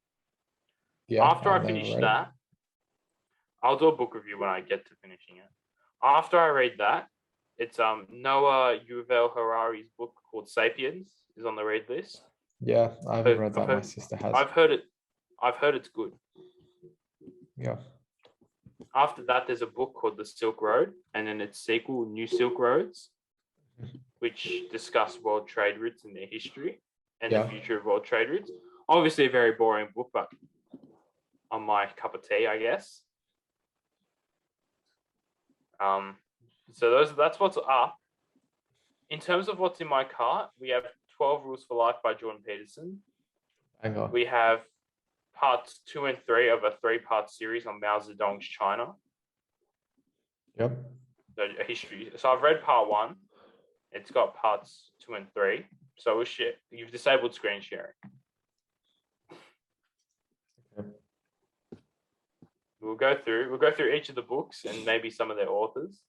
S4: Yeah.
S1: After I finish that, I'll do a book review when I get to finishing it. After I read that, it's Noah Yuval Harari's book called Sapiens is on the read list.
S4: Yeah, I haven't read that. My sister has.
S1: I've heard it's good.
S4: Yeah.
S1: After that, there's a book called The Silk Road, and then its sequel, New Silk Roads, which discuss world trade routes and their history and the future of world trade routes. Obviously, a very boring book, but on my cup of tea, I guess. So that's what's up. In terms of what's in my cart, we have 12 Rules for Life by Jordan Peterson.
S4: Hang on.
S1: We have parts 2 and 3 of a 3-part series on Mao Zedong's China.
S4: Yep.
S1: So a history. So I've read part 1. It's got parts 2 and 3. So we'll share. You've disabled screen sharing.
S4: Okay.
S1: We'll go through each of the books and maybe some of their authors.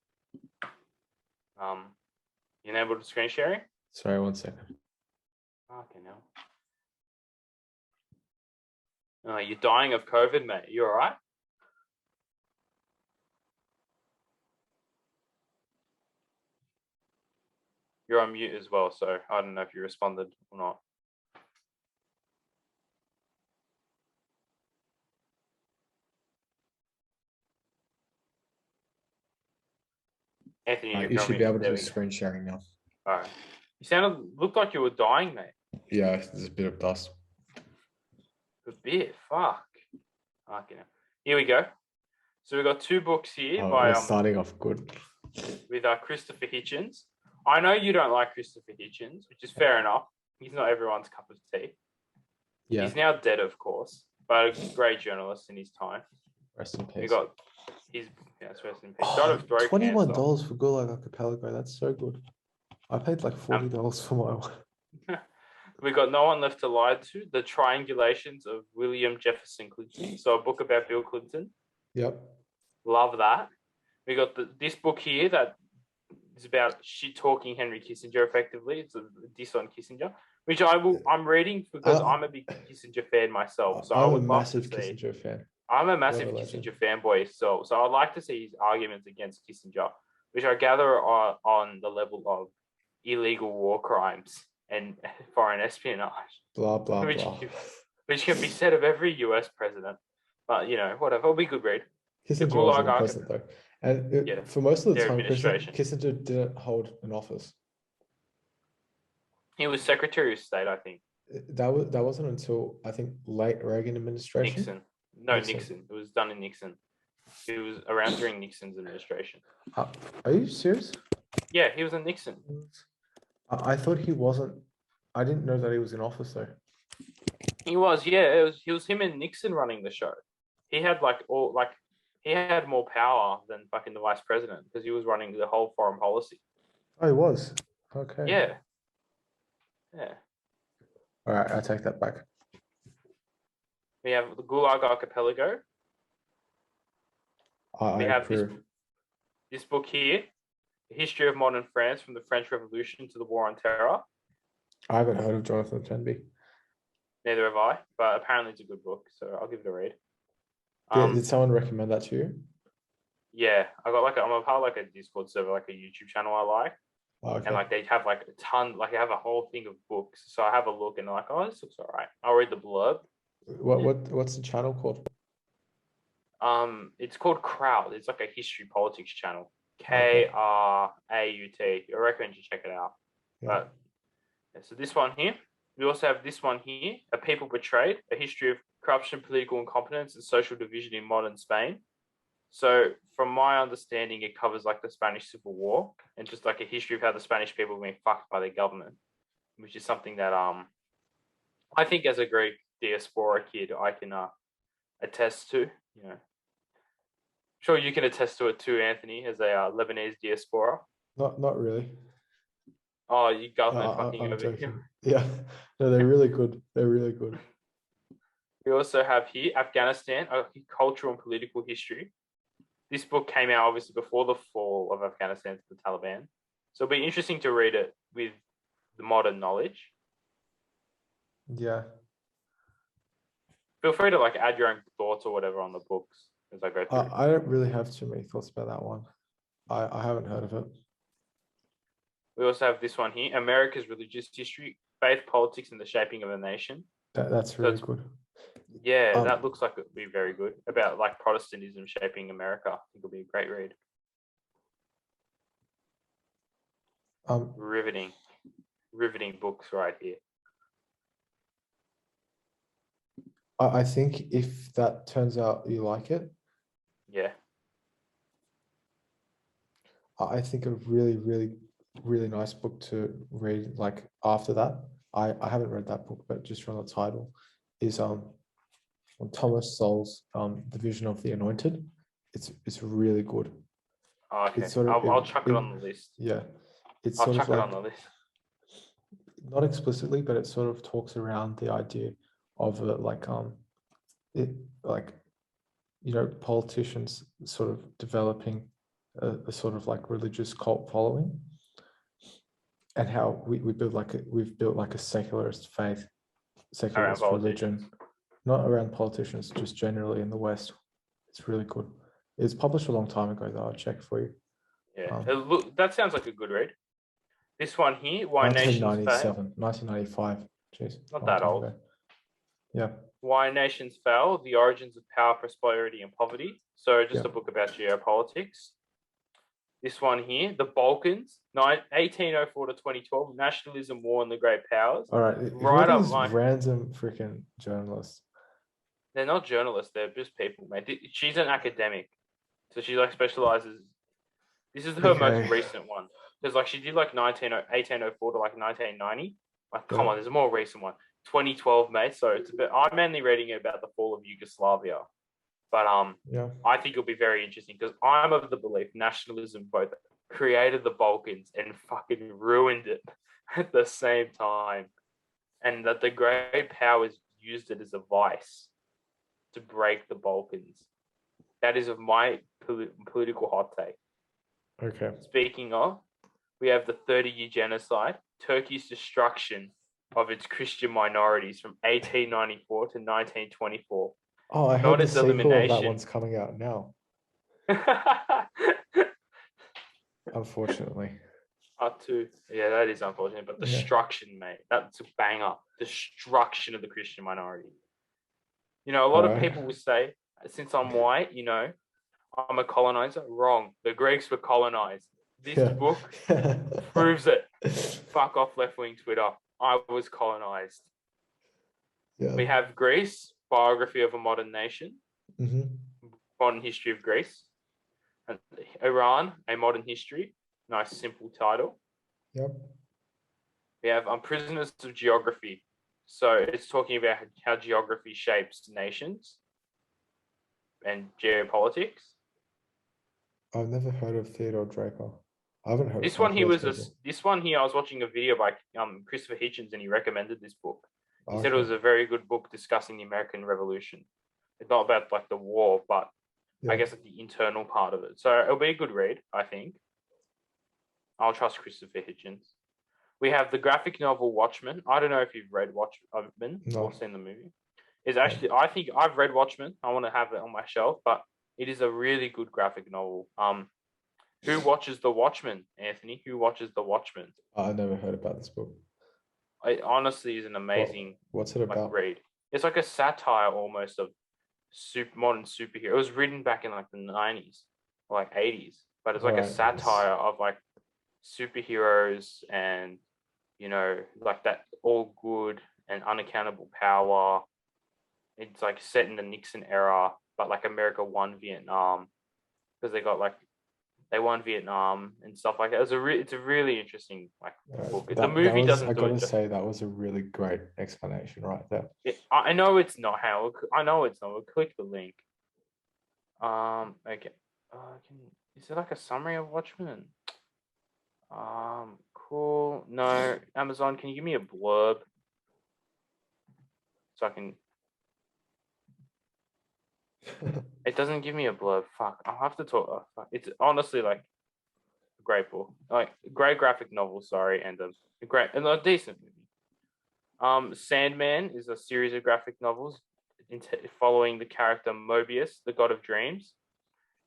S1: You enabled screen sharing?
S4: Sorry, 1 second.
S1: Okay, now. You're dying of COVID, mate. You all right? You're on mute as well, so I don't know if you responded or not. Anthony,
S4: You should be able to do screen sharing now.
S1: All right. You looked like you were dying, mate.
S4: Yeah, there's a bit of dust.
S1: A bit, fuck. Okay, here we go. So we've got 2 books here by
S4: starting off good
S1: with Christopher Hitchens. I know you don't like Christopher Hitchens, which is fair enough. He's not everyone's cup of tea. Yeah. He's now dead, of course, but a great journalist in his time.
S4: Rest in peace.
S1: We got his rest in peace. Died of throat cancer.
S4: $21 for Gulag Archipelago. That's so good. I paid like $40 for my one.
S1: We got No One Left to Lie To, The Triangulations of William Jefferson Clinton. So a book about Bill Clinton.
S4: Yep.
S1: Love that. We got this book here that is about shit-talking Henry Kissinger, effectively. It's a diss on Kissinger, which I'm reading because I'm a big Kissinger fan myself. So
S4: I'm a massive Kissinger fan.
S1: I'm a massive Kissinger fanboy. So I'd like to see his arguments against Kissinger, which I gather are on the level of illegal war crimes and foreign espionage.
S4: Blah, blah, blah.
S1: Which can be said of every US president. But, whatever. It'll be a good read.
S4: Kissinger wasn't a president, though. And for most of the time, Kissinger didn't hold an office.
S1: He was Secretary of State, I think.
S4: That wasn't until, I think, late Reagan administration.
S1: Nixon. No, Nixon. It was done in Nixon. It was around during Nixon's administration.
S4: Are you serious?
S1: Yeah, he was in Nixon.
S4: I thought he wasn't. I didn't know that he was in office though.
S1: He was, yeah. He was him and Nixon running the show. He had he had more power than fucking the vice president because he was running the whole foreign policy.
S4: Oh, he was. Okay.
S1: Yeah. Yeah.
S4: All right, I take that back.
S1: We have the Gulag Archipelago.
S4: I
S1: have
S4: approve.
S1: this book here, The History of Modern France from the French Revolution to the War on Terror.
S4: I haven't heard of Jonathan Tenby.
S1: Neither have I, but apparently it's a good book, so I'll give it a read.
S4: Did someone recommend that to you?
S1: Yeah, I'm a part of like a Discord server, like a YouTube channel I like.
S4: Oh, okay.
S1: And like they have like a ton, like they have a whole thing of books. So I have a look and I'm like, oh, this looks all right. I'll read the blurb.
S4: What's the channel called?
S1: It's called Crowd. It's like a history politics channel.
S4: Okay.
S1: Kraut. I recommend you check it out.
S4: Yeah.
S1: But yeah, so this one here. We also have this one here, A People Betrayed, a history of corruption, political incompetence, and social division in modern Spain. So from my understanding, it covers like the Spanish Civil War and just like a history of how the Spanish people were being fucked by their government, which is something that I think as a Greek diaspora kid I can attest to. You know, sure you can attest to it too, Anthony, as a Lebanese diaspora.
S4: Not really.
S1: Oh, you government fucking
S4: I'm
S1: over
S4: joking.
S1: here.
S4: Yeah, no, they're really good. They're really good.
S1: We also have here Afghanistan, a cultural and political history. This book came out obviously before the fall of Afghanistan to the Taliban. So it'll be interesting to read it with the modern knowledge.
S4: Yeah.
S1: Feel free to like add your own thoughts or whatever on the books as I go through.
S4: I don't really have too many thoughts about that one. I haven't heard of it.
S1: We also have this one here, America's Religious History, Faith, Politics, and the Shaping of a Nation.
S4: That's really good.
S1: Yeah, that looks like it would be very good. About like Protestantism shaping America. I think it'll be a great read. Riveting books right here.
S4: I think if that turns out you like it,
S1: yeah,
S4: I think a really, really, really nice book to read like after that. I haven't read that book, but just from the title is Thomas Sowell's The Vision of the Anointed. It's really good.
S1: Oh, okay.
S4: It's
S1: I'll chuck it on the list.
S4: Yeah.
S1: I'll chuck it on the list.
S4: Not explicitly, but it sort of talks around the idea of politicians sort of developing a sort of like religious cult following, and how we've built like a secularist faith, secularist religion, not around politicians, just generally in the West. It's really good. It's published a long time ago, though. I'll check for you.
S1: Yeah, that sounds like a good read. This one here, Why Nations Fail.
S4: 1995. Jeez,
S1: not that old.
S4: Ago. Yeah.
S1: Why Nations Fail, The Origins of Power, Prosperity, and Poverty. So just a book about geopolitics. This one here, The Balkans, 1804 to 2012, Nationalism, War, and the Great Powers.
S4: All right. Right up my random freaking journalists.
S1: They're not journalists. They're just people, mate. She's an academic, so she like specializes. This is her most recent one because like she did like 1804 to like 1990. Like, come on, there's a more recent one. 2012, mate. So it's a bit. I'm mainly reading about the fall of Yugoslavia, but I think it'll be very interesting because I'm of the belief nationalism both created the Balkans and fucking ruined it at the same time, and that the great powers used it as a vice to break the Balkans. That is of my political hot take.
S4: Okay.
S1: Speaking of, we have the 30-year genocide, Turkey's destruction of its Christian minorities from 1894 to 1924.
S4: Oh, I heard the sequel of that one's coming out now. Unfortunately.
S1: Too. Yeah, that is unfortunate. But destruction, mate. That's a banger. Destruction of the Christian minority. You know, a lot of people will say, since I'm white, you know, I'm a colonizer. Wrong. The Greeks were colonized. This book proves it. Fuck off left-wing Twitter. I was colonized. Yeah. We have Greece, Biography of a Modern Nation, Modern History of Greece. And Iran, A Modern History. Nice, simple title.
S4: Yep.
S1: We have Prisoners of Geography. So it's talking about how geography shapes nations and geopolitics.
S4: I've never heard of Theodore Draper. I haven't heard
S1: This
S4: of
S1: one
S4: half of those
S1: was
S4: people.
S1: this one here. I was watching a video by Christopher Hitchens, and he recommended this book. He said it
S4: Okay.
S1: was a very good book discussing the American Revolution. It's not about like the war, but I
S4: Yeah.
S1: guess like the internal part of it. So it'll be a good read, I think. I'll trust Christopher Hitchens. We have the graphic novel Watchmen. I don't know if you've read Watchmen
S4: No.
S1: or seen the movie. It's actually, I think I've read Watchmen. I want to have it on my shelf, but it is a really good graphic novel. Who Watches the Watchmen, Anthony? Who Watches the Watchmen?
S4: I never heard about this book.
S1: It honestly is an amazing
S4: What's it about?
S1: read. It's like a satire almost of modern superhero. It was written back in like the 90s or like 80s, but it's like a
S4: Alright.
S1: satire of like superheroes and, you know, like that all good and unaccountable power. It's like set in the Nixon era, but like America won Vietnam because they won Vietnam and stuff like that. It's a really interesting book. The movie doesn't do it.
S4: I gotta say that was a really great explanation right there.
S1: I know it's not how. I know it's not. We'll click the link. Okay. Is it like a summary of Watchmen? Cool. No, Amazon. Can you give me a blurb so I can? It doesn't give me a blurb. Fuck. I'll have to talk. It's honestly like a great book, like great graphic novel. Sorry, and a decent movie. Sandman is a series of graphic novels following the character Mobius, the god of dreams,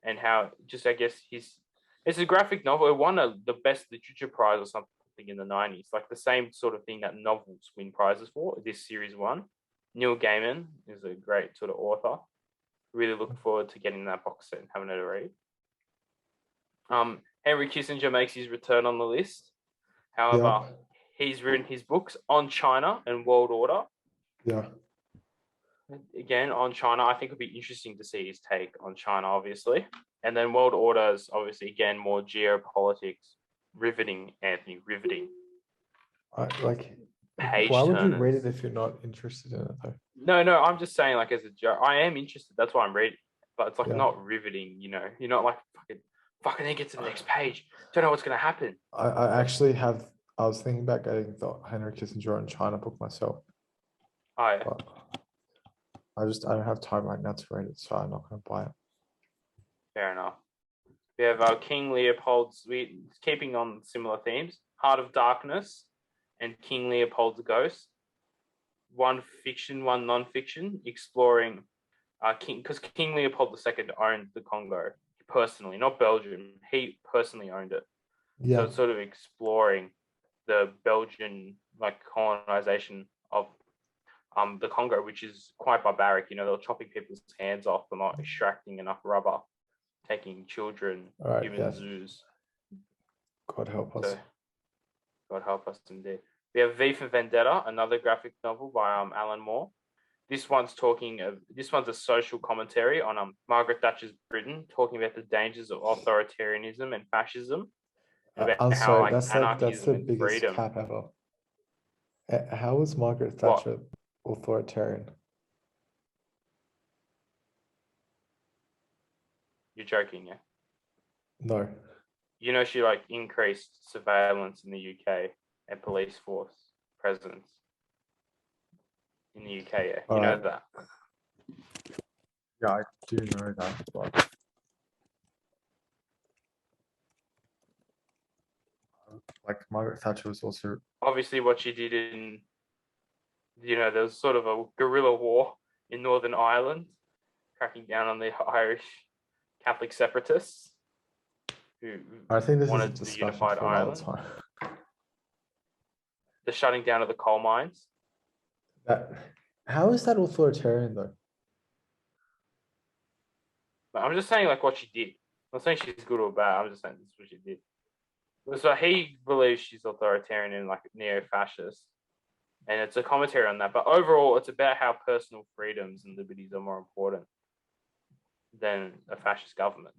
S1: and how I guess it's a graphic novel. It won the best literature prize or something in the 90s, like the same sort of thing that novels win prizes for. This series won. Neil Gaiman is a great sort of author. Really looking forward to getting that box set and having it to read. Henry Kissinger makes his return on the list. However, he's written his books on China and World Order.
S4: Yeah.
S1: Again, on China, I think it'll be interesting to see his take on China, obviously. And then World Order is obviously, again, more geopolitics. Riveting, Anthony, riveting.
S4: Why would you read it if you're not interested in it, though?
S1: No, I'm just saying, like, as a joke. I am interested. That's why I'm reading. But it's like not riveting, you know. You're not like fucking then get to the next page. Don't know what's going to happen.
S4: I actually have. I was thinking about getting the Henry Kissinger and China book myself.
S1: Oh, yeah.
S4: But I don't have time right now to read it, so I'm not going to buy it.
S1: Fair enough. We have King Leopold's, keeping on similar themes, Heart of Darkness and King Leopold's Ghost. One fiction, one non-fiction, exploring because King Leopold II owned the Congo personally, not Belgium. He personally owned it.
S4: Yeah.
S1: So it's sort of exploring the Belgian colonization of the Congo, which is quite barbaric. You know, they're chopping people's hands off for not extracting enough rubber, taking children, human zoos.
S4: God help us.
S1: So, God help us indeed. We have V for Vendetta, another graphic novel by Alan Moore. This one's a social commentary on Margaret Thatcher's Britain, talking about the dangers of authoritarianism and fascism.
S4: I'm sorry, that's
S1: anarchism
S4: the
S1: and
S4: biggest
S1: freedom.
S4: cap ever. How was Margaret Thatcher authoritarian?
S1: You're joking, yeah?
S4: No.
S1: You know, she increased surveillance in the UK and police force presence in the UK, yeah. You know that.
S4: Yeah, I do know that, but Margaret Thatcher was also
S1: obviously what she did in, there was sort of a guerrilla war in Northern Ireland, cracking down on the Irish Catholic separatists who wanted the unified Ireland. The shutting down of the coal mines.
S4: How is that authoritarian, though?
S1: I'm just saying what she did. I'm not saying she's good or bad. I'm just saying this is what she did. So he believes she's authoritarian and neo-fascist. And it's a commentary on that. But overall, it's about how personal freedoms and liberties are more important than a fascist government,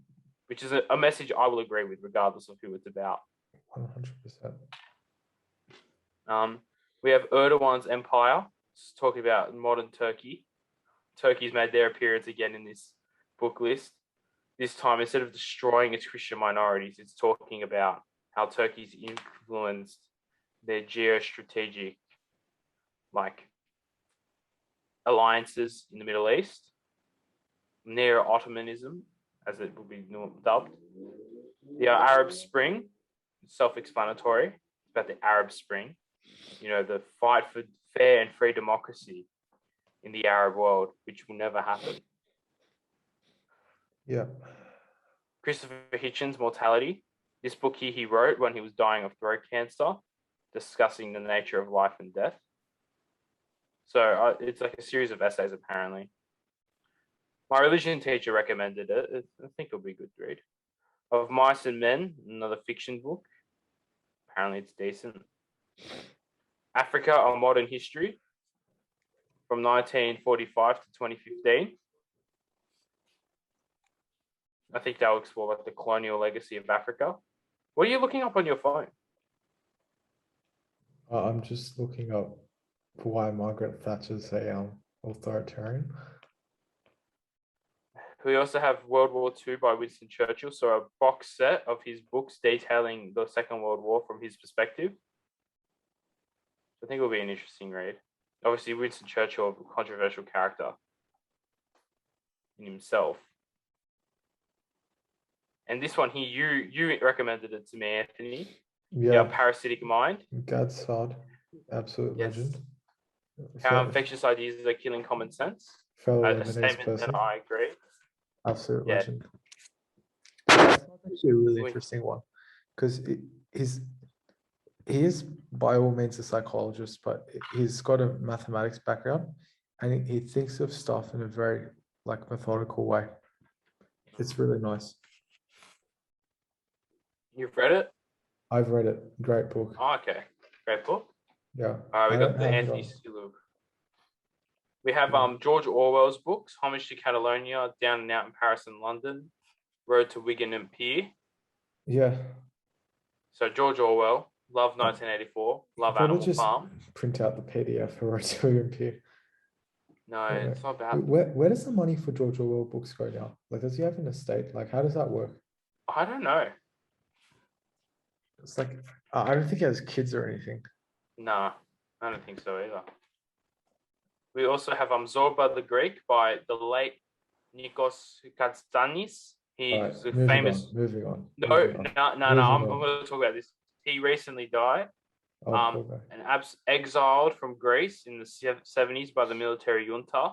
S1: which is a message I will agree with regardless of who it's about.
S4: 100%.
S1: We have Erdogan's empire. It's talking about modern Turkey. Turkey's made their appearance again in this book list. This time, instead of destroying its Christian minorities, it's talking about how Turkey's influenced their geostrategic, alliances in the Middle East, Neo-Ottomanism, as it will be dubbed. The Arab Spring, self-explanatory. It's about the Arab Spring, the fight for fair and free democracy in the Arab world, which will never happen.
S4: Yeah.
S1: Christopher Hitchens' Mortality. This book he wrote when he was dying of throat cancer, discussing the nature of life and death. So it's like a series of essays, apparently. My religion teacher recommended it. I think it'll be a good read. Of Mice and Men, another fiction book. Apparently it's decent. Africa, A Modern History, from 1945 to 2015. I think that will explore the colonial legacy of Africa. What are you looking up on your phone?
S4: I'm just looking up for why Margaret Thatcher's a authoritarian.
S1: We also have World War II by Winston Churchill, so a box set of his books detailing the Second World War from his perspective. I think it will be an interesting read. Obviously, Winston Churchill, a controversial character in himself. And this one here, you recommended it to me, Anthony.
S4: Yeah.
S1: Parasitic Mind.
S4: Gadsford, absolute legend.
S1: How infectious ideas are killing common sense.
S4: Fellow
S1: A
S4: Lebanese
S1: statement
S4: person.
S1: that I agree.
S4: Absolute legend. That's actually a really interesting one, because he is by all means a psychologist, but he's got a mathematics background, and he thinks of stuff in a very methodical way. It's really nice.
S1: You've read it?
S4: I've read it. Great book.
S1: Oh, okay. Great book.
S4: Yeah.
S1: All right, we got the Anthony Stillug. We have George Orwell's books, Homage to Catalonia, Down and Out in Paris and London, Road to Wigan and Pier.
S4: Yeah.
S1: So George Orwell, love 1984, love Animal Farm.
S4: Print out the PDF for Road to Wigan and Pier.
S1: No, it's not bad.
S4: Where does the money for George Orwell books go now? Does he have an estate? How does that work?
S1: I don't know.
S4: It's I don't think he has kids or anything.
S1: No, I don't think so either. We also have Zorba the Greek by the late Nikos Katsanis. He's a famous.
S4: Moving on.
S1: No. I'm going to talk about this. He recently died. And exiled from Greece in the 70s by the military junta.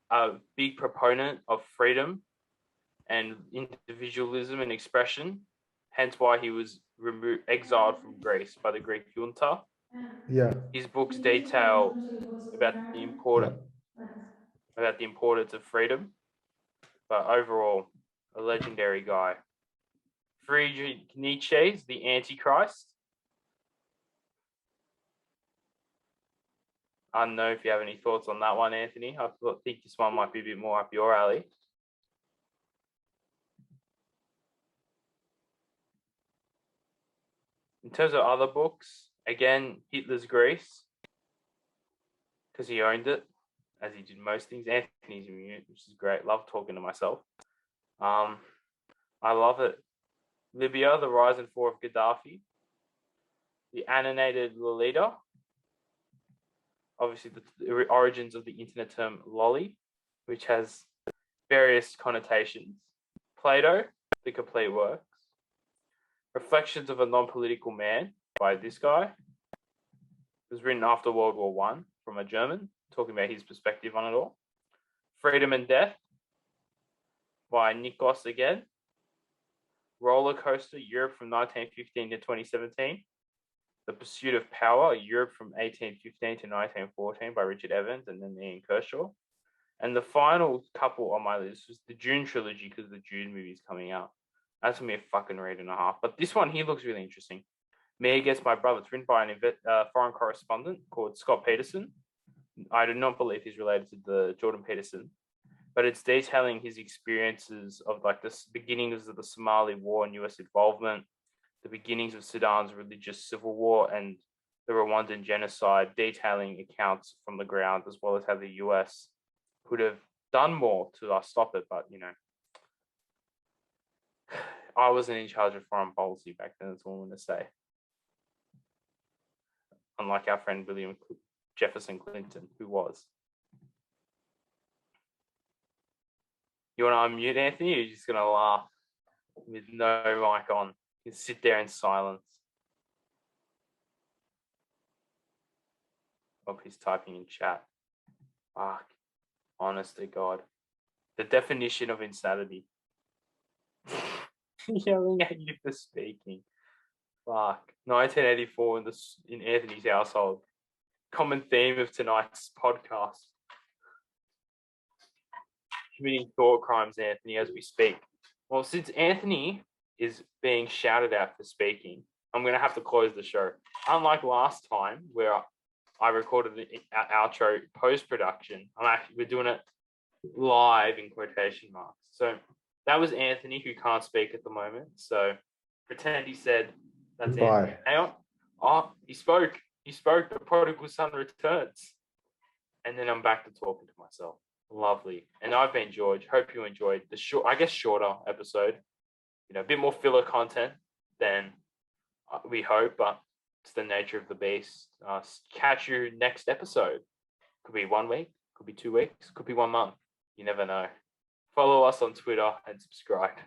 S1: A big proponent of freedom and individualism and expression. Hence why he was exiled from Greece by the Greek junta.
S4: Yeah.
S1: His books detail about the importance of freedom, but overall, a legendary guy. Friedrich Nietzsche's The Antichrist. I don't know if you have any thoughts on that one, Anthony. I think this one might be a bit more up your alley. In terms of other books, again, Hitler's Greece, because he owned it, as he did most things. Anthony's immune, which is great. Love talking to myself. I love it. Libya, The Rise and Fall of Gaddafi. The Animated Lolita. Obviously, the origins of the internet term lolly, which has various connotations. Plato, The Complete Works. Reflections of a Non-Political Man by this guy. It was written after World War I from a German, talking about his perspective on it all. Freedom and Death by Nikos again. Roller Coaster, Europe from 1915 to 2017. The Pursuit of Power, Europe from 1815 to 1914 by Richard Evans and then Ian Kershaw. And the final couple on my list was the Dune trilogy, because the Dune movie is coming out. That's going to be a fucking read and a half. But this one here looks really interesting. Me Against My Brother. It's written by a foreign correspondent called Scott Peterson. I do not believe he's related to the Jordan Peterson. But it's detailing his experiences of the beginnings of the Somali War and US involvement, the beginnings of Sudan's religious civil war, and the Rwandan genocide, detailing accounts from the ground, as well as how the US could have done more to stop it. But, I wasn't in charge of foreign policy back then, that's all I'm going to say. Unlike our friend William Jefferson Clinton, who was. You want to unmute, Anthony, or are you just going to laugh with no mic on? You can sit there in silence. Oh, he's typing in chat. Fuck. Honest to God. The definition of insanity. Yelling at you for speaking. Fuck. 1984 in Anthony's household. Common theme of tonight's podcast. Committing thought crimes, Anthony, as we speak. Well, since Anthony is being shouted at for speaking, I'm going to have to close the show. Unlike last time, where I recorded the outro post-production, we're doing it live in quotation marks. So that was Anthony, who can't speak at the moment. So pretend he said that's Anthony. Hang on. Oh, he spoke. The prodigal son returns. And then I'm back to talking to myself. Lovely. And I've been George. Hope you enjoyed the shorter episode. A bit more filler content than we hope, but it's the nature of the beast. Catch you next episode. Could be 1 week, could be 2 weeks, could be 1 month. You never know. Follow us on Twitter and subscribe.